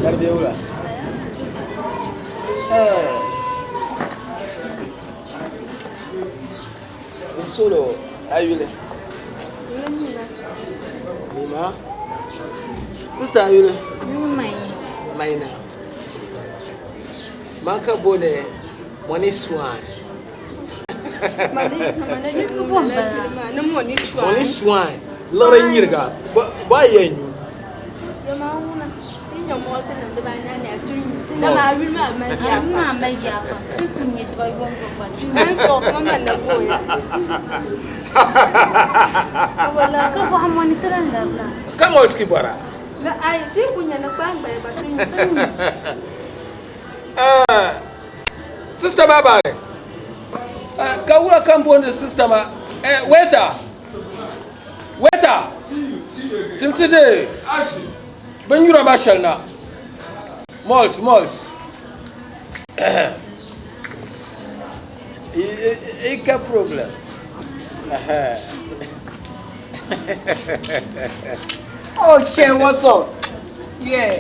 Speaker 11: Dari dia ulah. Solo, ayule. Lima. Sister ayule. Maina. Maka bone money swan. Money swan. Lora nyirga. Ba yenyu. Kamu harus kibara. Sister Baba. Kawula kamponde sister ma. Waiter. Timtide. Banyura bashalna. Malls. Ika problem.
Speaker 1: Okay, what's up? Yeah.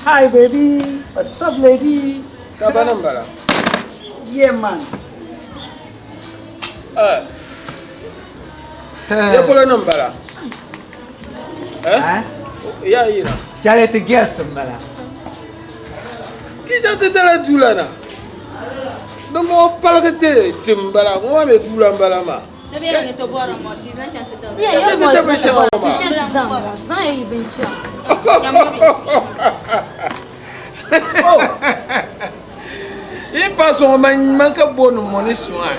Speaker 6: Hi baby. What's up lady?
Speaker 11: Kabanambara.
Speaker 1: Yeah, man.
Speaker 11: Ya pula nambara. Ya ira.
Speaker 6: Jale te guess mbala.
Speaker 11: Kita te dala dulana. Domo palakete timbara. Ngwa me dula mbala ma. Il passe on manque bon money soin.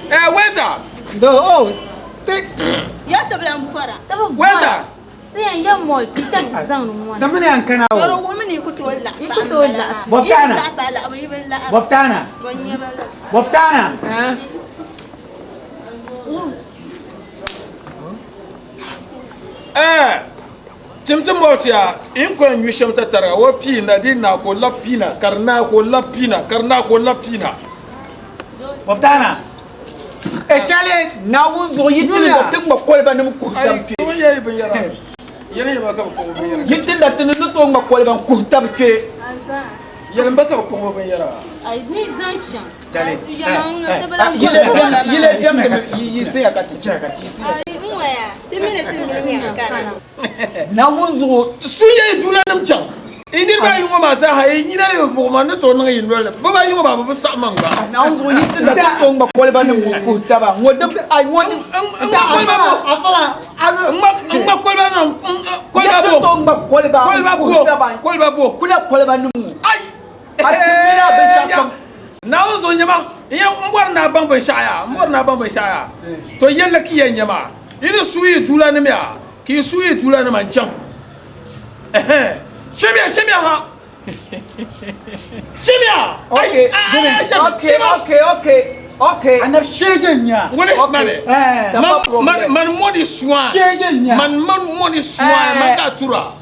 Speaker 11: Waiter.
Speaker 6: Do
Speaker 10: Ya tabla mfara.
Speaker 11: Waiter.
Speaker 5: Ya multi chat zan mu.
Speaker 6: Damane an kana wo.
Speaker 10: Ro women ku to la.
Speaker 6: BOBTANA.
Speaker 11: Timtim boltia in ko nyusham tatara wo pina dinna ko lapina karna ko lapina.
Speaker 6: BOBTANA.
Speaker 1: Challenge na unzo yitin da tun makwalba na muku tamke.
Speaker 11: Yayi ban yara. Yana ba ka ko ban yara.
Speaker 1: Yitin da tun to makwalba ku tamke.
Speaker 11: Yana ba ka ko ban yara.
Speaker 5: I need sanction.
Speaker 6: Challenge.
Speaker 1: Yile dem yi sai akati. Na unzo
Speaker 11: Suye jula nam chang. Ini ba yungo ma sa hayi nyina yo fo ma no to na yin wele. Ba ba yungo ba ba sa manga.
Speaker 1: na unzo yitin da to makwalba na muku taba. Ngodam ai woni
Speaker 11: kolba bo.
Speaker 1: Kula nu.
Speaker 11: Ai.
Speaker 1: Atimina be shakam.
Speaker 11: Na unzo nyama. Ya mbor na ban ban shaya. To yella ki yen nyama. Ini suye jula ne mea. Ki suye jula ne man chang. Chemia ha.
Speaker 1: Okay. Okay.
Speaker 6: And the shagenya.
Speaker 11: What is man? Man money swan. Man money swan. Makatura.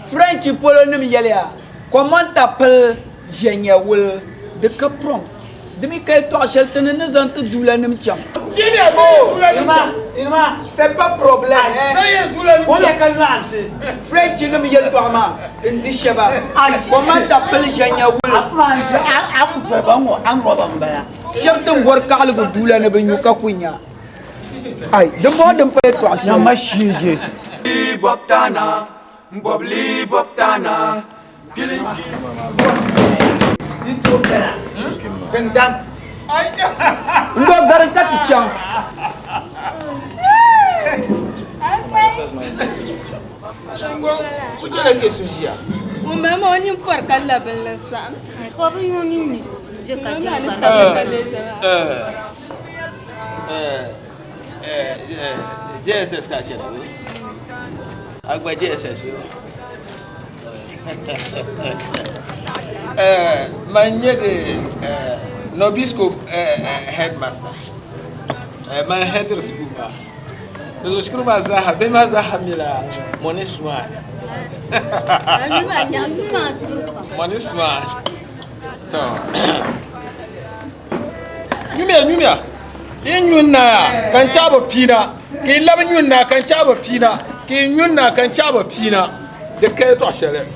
Speaker 1: French polonym yelia. Comment t'appelles Genia will the caproms? Demi kay to shelton ne zante doula nem cham. C'est pas problème. French ne mi yel to ma. Ndi sheba. Comment t'appelles Genia will? Shelton work kal go doula ne be nyuka kunya. Ay, de mo dem pay to
Speaker 6: Na machine.
Speaker 7: BOBTANA, BOBLEE, BOBTANA.
Speaker 6: Dendam.
Speaker 1: ndo garanti cham.
Speaker 11: Uchala kesu jia.
Speaker 10: Mama oni porka la bella sam.
Speaker 2: Ko ba yoni ni je ka je
Speaker 12: JSS ka chela we. Agba JSS we. Manyege Nobisco headmaster. My head is Kuba. The school mazaha, be mazaha mila moniswa. Moniswa. So.
Speaker 11: Numia. Inyuna kan chaba pina. Ke labinyuna kan chaba pina. Ke nyuna kan chaba pina. De ke to shele.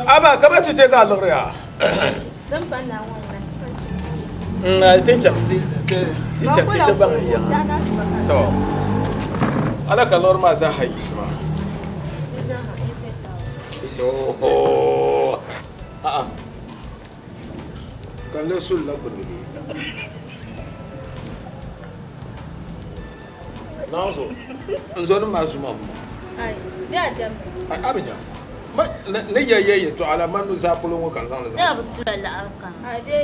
Speaker 11: Aba kaba ti take a look ya. I think teacher Peter bang ya. So. Ala ka lor ma za ha isma. To. Kan le sul la bunni. Nazo. Nzo ma zuma.
Speaker 10: Ai, ya jam.
Speaker 11: Abinya. Ne ya to ala manu za pulun kan kan za.
Speaker 2: Ya busulalla arka.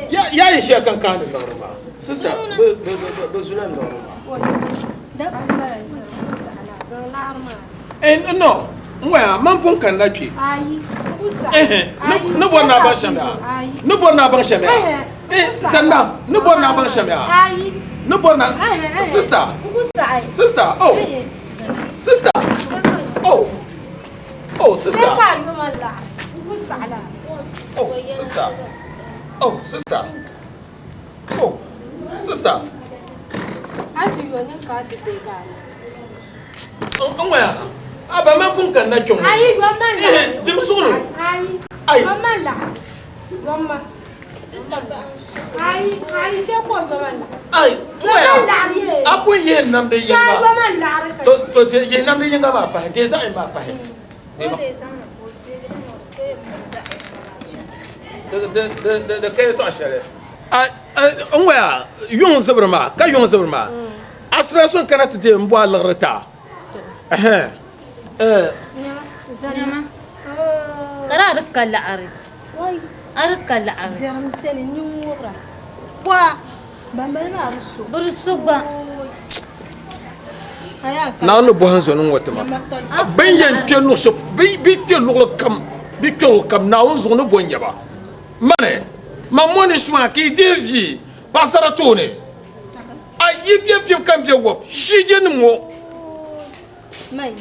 Speaker 11: Ya yi shi kan kan da norma. Sister, be zulan norma. No. Mwa man pon kan laki.
Speaker 5: Ai.
Speaker 11: No bon na ban shamya. No bon na ban shamya. Sanda, no bon na ban shamya.
Speaker 5: Ai.
Speaker 11: No bon na. Sister. Sister. Oh. Sister. Oh. Oh, sister. Oh, sister. Oh, sister. Oh, sister. Oh, where? Aba man pun kan na chong.
Speaker 5: Ai, goma la.
Speaker 11: Dim sulu.
Speaker 5: Ai. Goma la. Goma. Sister. Ai, she ko goma la.
Speaker 11: Ai, where? Apu ye nam de ye
Speaker 5: Ai,
Speaker 11: ma.
Speaker 5: goma la.
Speaker 11: To ye nam de ye ma pa. Je sa ma pa. De kay to ashare. Onwa yon zabrma, ka yon zabrma. Aspiration kana te de mbo alreta.
Speaker 2: Zanama. Kara arkalla ari. Arkalla ari.
Speaker 10: Zeram seni nyumura. Wa bambana rusu.
Speaker 2: Bursuba.
Speaker 11: Na no bo hanzo no wotama. Ben yen tenu so bi telu kam na onzo no bo nyaba. Mane, mamoni shwa ki devi pasara tone. Ayi bi kam bi wop. Shije ni mo.
Speaker 10: Mai.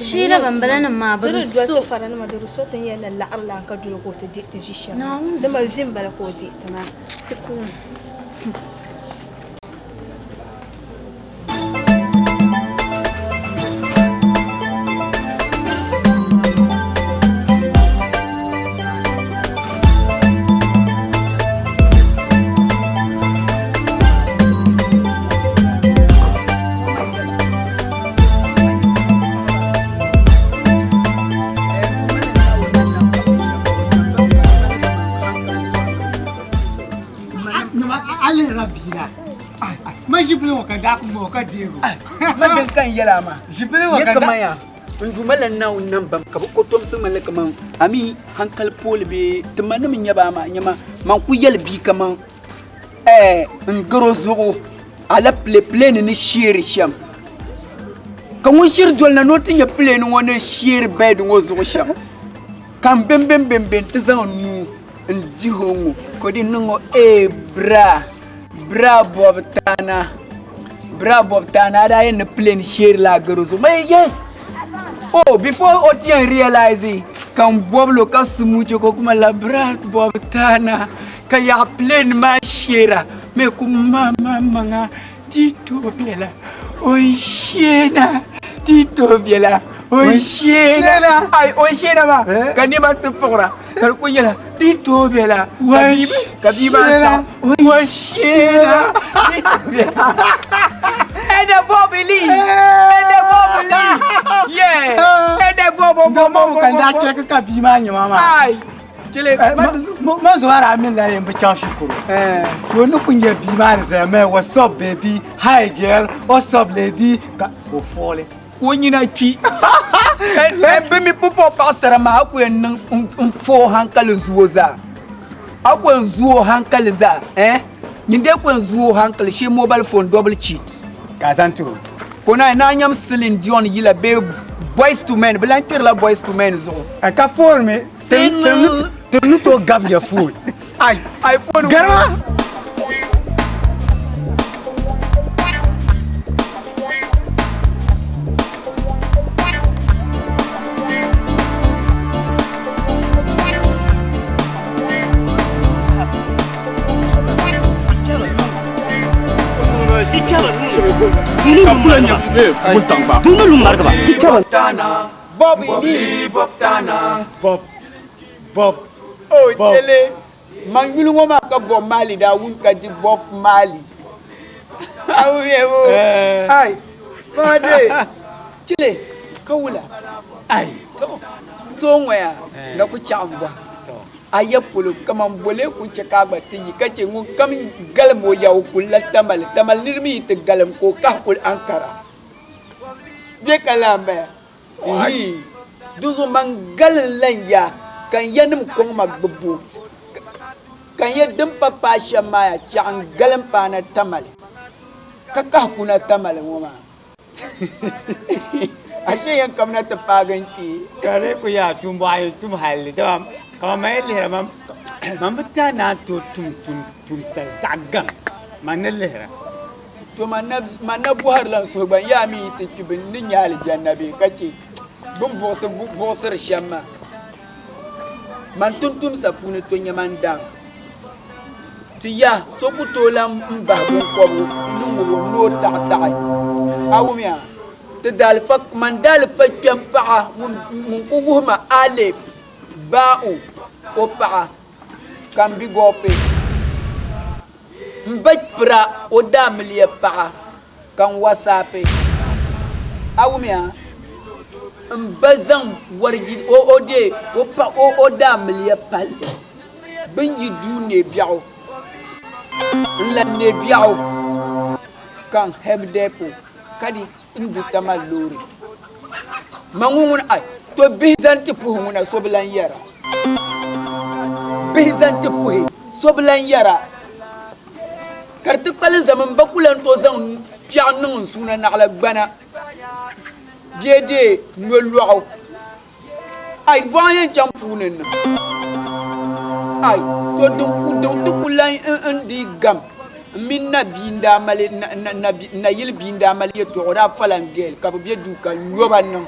Speaker 2: Shila bambalana ma
Speaker 10: Duru
Speaker 2: bursu.
Speaker 10: dua farana ma duru so tan yalla la arla ka duru ko te dikti visha. Da ma zimbala ko di tama. Tikun.
Speaker 6: le rabina ma jibli wa kan da ku mo ka diego
Speaker 1: ma dan kan yala ma
Speaker 6: jibli wa kan da
Speaker 1: ya ndumala naw nambam ka ko tom sumala kaman ami hankal pol be tmanum nyaba ma nyama man ku yel bi kaman ngoro zugo ala plane ni shiri sham kan won shir dol na noti nya plane wona shiri bed ngo zugo sham kan bem tizan nu ndi hongo ko di ngo bra BOBTANA da yen plane shiri la goro zugo mais yes. Oh, before Otien realize kan boblo ka sumucho ko kuma la brat BOBTANA ka ya plein ma shira me kuma manga tito biela o shena tito biela o shena ay o shena ba kan ni ma to pora kan ko yela tito biela kabiba sa o shena and the BOBLEE yeah and the bobo
Speaker 6: kan da ke ka bi ma nya mama
Speaker 1: ai chile
Speaker 6: ma zo ara min la yin ba cha shukuru so ni kun ya bi ma za me what's up baby hi girl what's up lady ka o fole
Speaker 1: ko nyina ki be mi popo pasara ma ku en fo hankal zuo za akwa zuo hankal za nyinde ko zuo hankal she mobile phone double cheat
Speaker 6: kazantu
Speaker 1: kona na nyam Celine Dion yila be boys to men blanker la boys to men zo
Speaker 6: ka forme tenu to gab ya food
Speaker 1: ai iPhone
Speaker 6: garma
Speaker 1: BOBTANA Bob oh tele mangulu ngoma ka Bob Marley da wun ka di Bob Marley awu yebo ai bade chile kawula ai to so ngoya na ku chamba ayapulu kaman bole ku ce ka ba ti kace ngun kam galmo yaw kullu tamal nirmi te galam ko ka kul ankara be kalamba duzu mangal lanya kan yanim kong magbubu kan yadin papa shamaya chan galam pana tamal kaka kuna tamal ngoma ashe yan kamna ta paganki
Speaker 6: kare ku ya tumbayo tum halli da kama mai lihra mam BOBTANA to tum sagan manelihra
Speaker 1: to manna buhar lan so ban ya mi ta kibin nin ya aljannabi kace bun bosar shamma man tuntum sapuni to nyaman dang tiya so ku to lam mba bon ko lu no ta awumya te dal fak man dal fakam pa mun ku huma alif ba'u o pa kan bi gope mbaj pra o damliya pa kan wasape awumya mbazan warji o de o pa o damliya pal bin yidu ne biaw la ne biaw kan hebdepo kadi indu tamal lori mangun ay to bizanti puhuna soblan yara bizanti puhi soblan yara karti pal zaman bakulan to zan pianin suna nakla gbana biede nwelo ay boyen champunen ay to dun kulan indi gam minna binda mali na yil binda mali to da falan gel ka be du kan yoban nan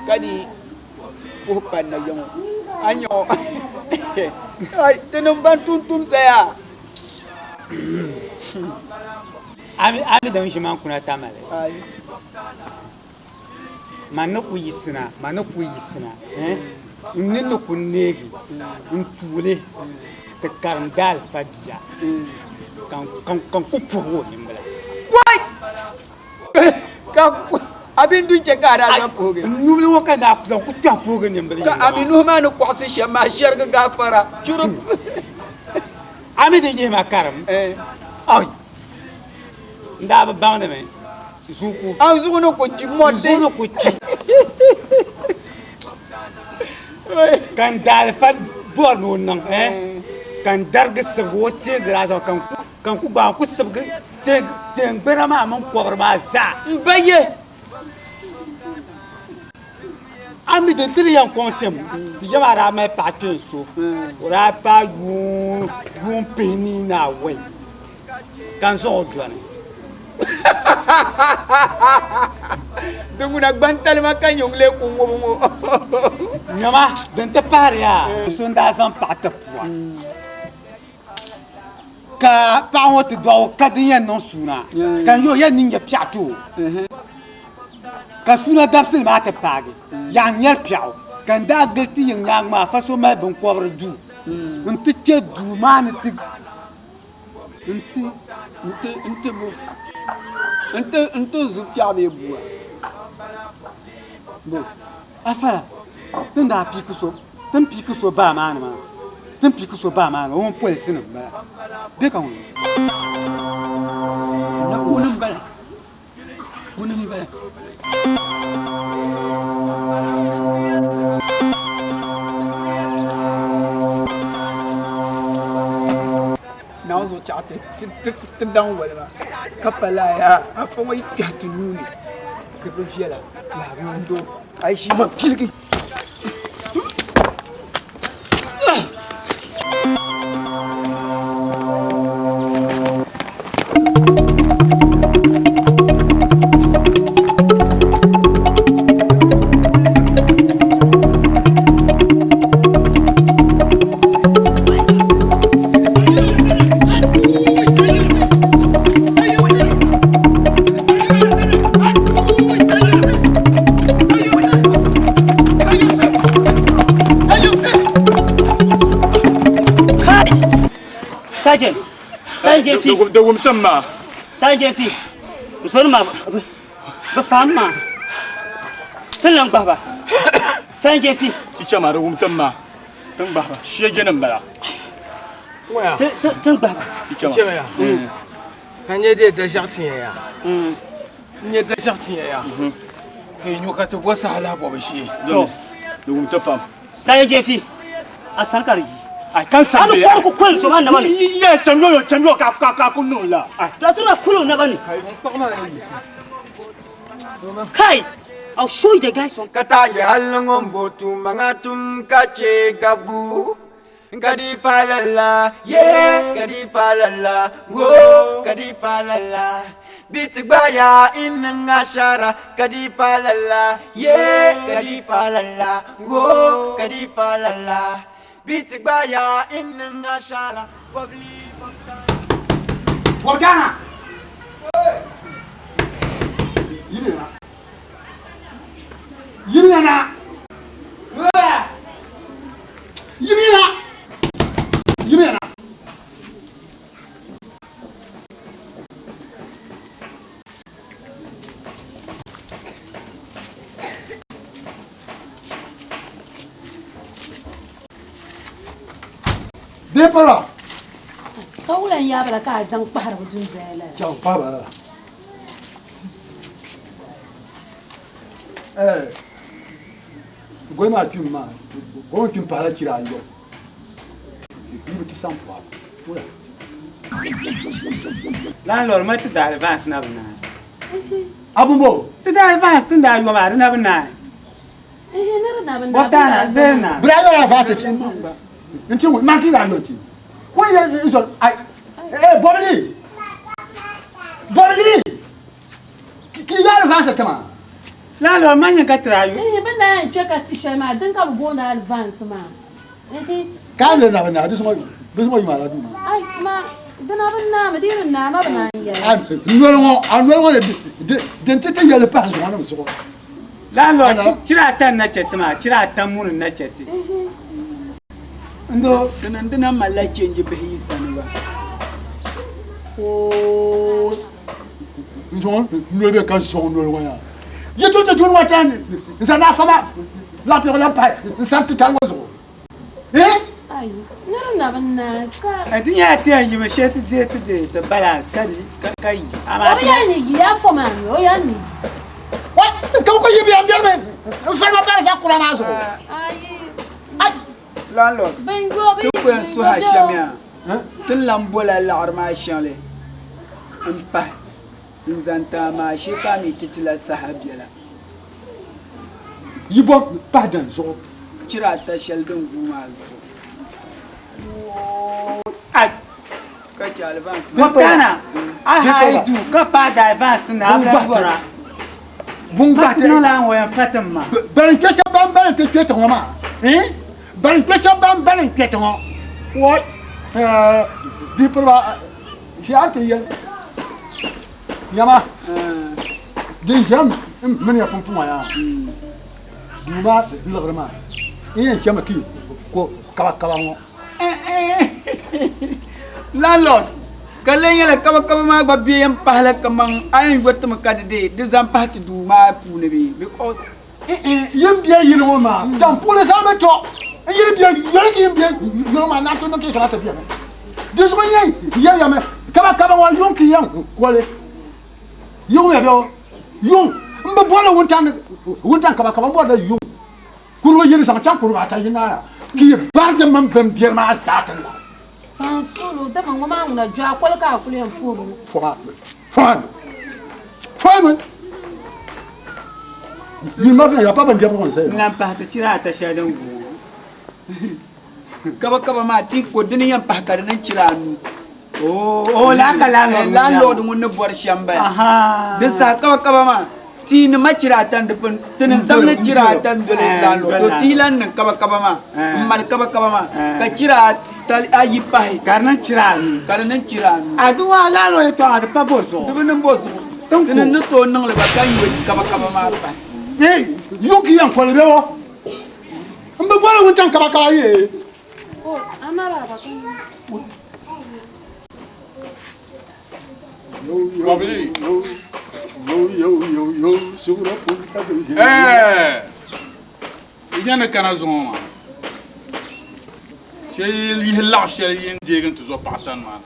Speaker 1: kadi ko panna yamo anyo ay tenum ban tuntum saya
Speaker 6: ami da shi man kuna tamale ay manaku yisina ninu kunnegi ntule te karandal fabia kan kupuho nimbala
Speaker 1: wai ka abin dun ce kara za poge
Speaker 6: nubli waka da ku san ku ta poge nimbala
Speaker 1: ka abin no ma no kwasi shama sher ga gafara churu
Speaker 6: Ami de ma karam. Ai. Ndaba bande me. Zuku.
Speaker 1: An zuku no ko ci modde.
Speaker 6: Zuku ko ci. Kan dal fa bor no nan kan darga sabo te graza kan ku ba ku sab te gbera ma man ko ba za.
Speaker 1: Baye.
Speaker 6: Ami de tiri yan kontem. Di jama ra ma pa ten so. Ora pa yu peni na we. Kan so odwane.
Speaker 1: Dunguna gbantal makan yongle kungo.
Speaker 6: Nyama dente paria. Sonda san pata poa. Ka pa wot do ka din non suna. Kan yo ya ninja piatu. Ka suna dapsil ma ta pagi. Ya nyer piao. Kan da gati yin yang ma faso ma bon kobre du. Nti che du ma ni ti.
Speaker 1: Nti bu. Nti zupia be bua.
Speaker 6: Bo. Afa. Tunda pikuso. Tan pikuso ba ma ma. Tan pikuso ba ma ma. On pole sinu ba. Be kan won.
Speaker 1: Na wonum bala. Wonum bala. Now so chate. Ti down wala. Kapala ya. Afa mo ikatu nuni. Ke ko fiela. La ndo. Ai shi ma pilgi.
Speaker 3: Sergeant fi. The woman ma.
Speaker 13: Sergeant fi. Usoro ma. Ba fam ma. Telang baba. Sergeant fi.
Speaker 3: Teacher ma the woman ma. Tang baba. Shege nan bala.
Speaker 13: Waya. Tang baba.
Speaker 3: Teacher ma.
Speaker 12: Ya. Kanye de da jartin ya. Nye da jartin ya. Ke nyoka to go sala bo shi.
Speaker 3: The woman fam.
Speaker 13: Sergeant fi. Asankari.
Speaker 3: I can't say.
Speaker 13: Anu ko kwel so man na bani.
Speaker 3: Yeah, chamyo ka kunu la.
Speaker 13: Da tuna kulo na bani. Kai, I'll show you the guys on.
Speaker 7: Kata ya halangom botu mangatum kache gabu. Kadi palala, yeah, kadi palala, whoa, kadi palala. Bitibaya inangashara, kadi palala, yeah, kadi palala, whoa, kadi palala. Bitibaya inangashara, BOBLEE,
Speaker 4: BOBTANA. Yimina. Depara.
Speaker 5: Kaulan ya bala ka dan kpahara bujun zela.
Speaker 4: Ciao, baba. Goma tu ma. Goma tu para tirar yo. Ibu ti sam pa. Ora.
Speaker 6: Landlord ma ti da advance na bana.
Speaker 4: Abumbo.
Speaker 6: Ti da advance tin da yo ma na bana.
Speaker 5: Na bana.
Speaker 6: BOBTANA bena.
Speaker 4: Brother advance tin. Nti ma ki da yo ti. Ko ya so ai BOBLEE. BOBLEE. Ki ya advance tama.
Speaker 6: Landlord ma nya ka trayo.
Speaker 5: Bana cheka tisha ma dan ka bo na advance ma.
Speaker 4: Kale na bana du so yimara du.
Speaker 5: Ai ma dana bana ma dira na ma bana ya.
Speaker 4: Anwelo de tete yele pa so wana so.
Speaker 6: Landlord tira tan na chetma, tira tan mun na cheti.
Speaker 1: Ndo dana mala change be hisan ba.
Speaker 4: Oh. Njon nwe ka so nwe wa ya. Ye to watan. Nzana fama. La te la pa. Nsan titan wazo.
Speaker 5: Kai. Na banna ka.
Speaker 6: Adinya ti ayi me share the balance kadi kai.
Speaker 5: Ama ya ni ya fo man. O ya ni.
Speaker 4: What? Ko yibi am biar men. Farma balance akura ma zo.
Speaker 5: Ai.
Speaker 1: Landlord.
Speaker 5: Bengo
Speaker 1: Tu ko so ha shamia. Tin lambola la arma shanle. Ampa. Nzanta ma shika mi titila sahabiala.
Speaker 4: Yibo pardon zo.
Speaker 1: Chira ta sheldon guma zo.
Speaker 6: Ai.
Speaker 1: Ka ci advance.
Speaker 6: BOBTANA. I do ka pa da advance na abla.
Speaker 4: Bunga
Speaker 6: te no la wo fatima.
Speaker 4: Ban kesa ban te kweto ngoma. Ban kesa ban kweto ngoma. What? Di perwa si ante yen. Yama. Di jam men ya pompo ya. Duma lagrama. Yen chama ki ko kala ngo.
Speaker 1: Landlord, kalenya la kaba ma gba biyan pahla kamang ayin gotta makade de zam pahti du ma pune bi because
Speaker 4: yem biya yilo ma tam pole sa me to yem biya yem biya yilo ma na to no ke kala ta biya de so yen ya me kaba wa yon ki yan kole yon ya biyo yon mba bola wontan kaba mo da yon kuru yiri sa chan kuru ata yina ki barde man bem biya ma satan la
Speaker 5: Solo, te ngoma una jwa kwal ka kule mfuru.
Speaker 4: Fine. Il m'a fait, il n'y a pas de dire pour ça.
Speaker 6: Lampa te tira ta shadon
Speaker 1: kaba ma ti ko duniyan pakar nan ciranu.
Speaker 6: Oh, la kala
Speaker 1: landlord mun ne bor shamba. Aha. Da sa kaba ma ti ne ma ciratan da pun tin zamne ciratan dole landlord. To tilan nan kaba ma. Mal kaba ma. Ka cira tal ayi pahi
Speaker 6: karnan cirani
Speaker 1: aduwa lalo to ada pa bozo dubin bozo tin no to nan le ba kan yi kaba ma pa
Speaker 4: yoki yan fole bewo mbe bola wontan kaba ye
Speaker 5: Oh, amara ba kan
Speaker 14: BOBLEE
Speaker 4: yo sura pulka de
Speaker 14: igana kana zoma Shey la shey yin degen to zo pasan man.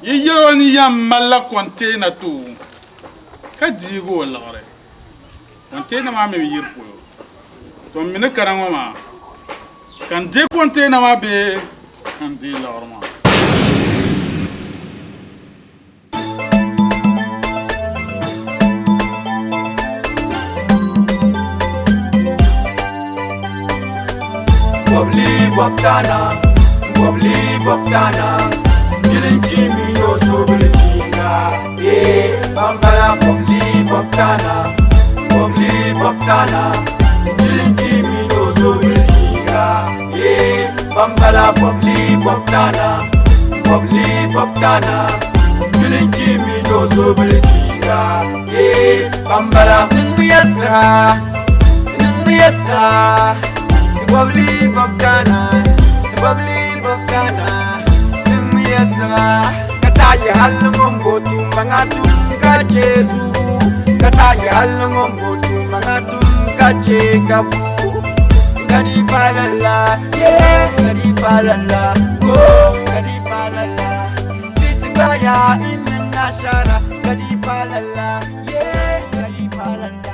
Speaker 14: Ye ni yam mala container tu. Ka digo lare. Container ma me yir po. To mine karanga ma. Kan de container ma be kan di lorma.
Speaker 7: BOBLEE BOBTANA Jilin Jimmy no so Jinga Bambala BOBLEE BOBTANA Jilin Jimmy no so Jinga Bambala BOBLEE BOBTANA Jilin Jimmy no so Jinga Bambala Nmiyasa BOBLEE BOBTANA Nmiyasa Kataye halngombo tu mangatum kache suru Kataye halngombo tu mangatum kache kapu Gadi palala, gadi palala, gadi palala Litbaya inna nashara Gadi palala, gadi palala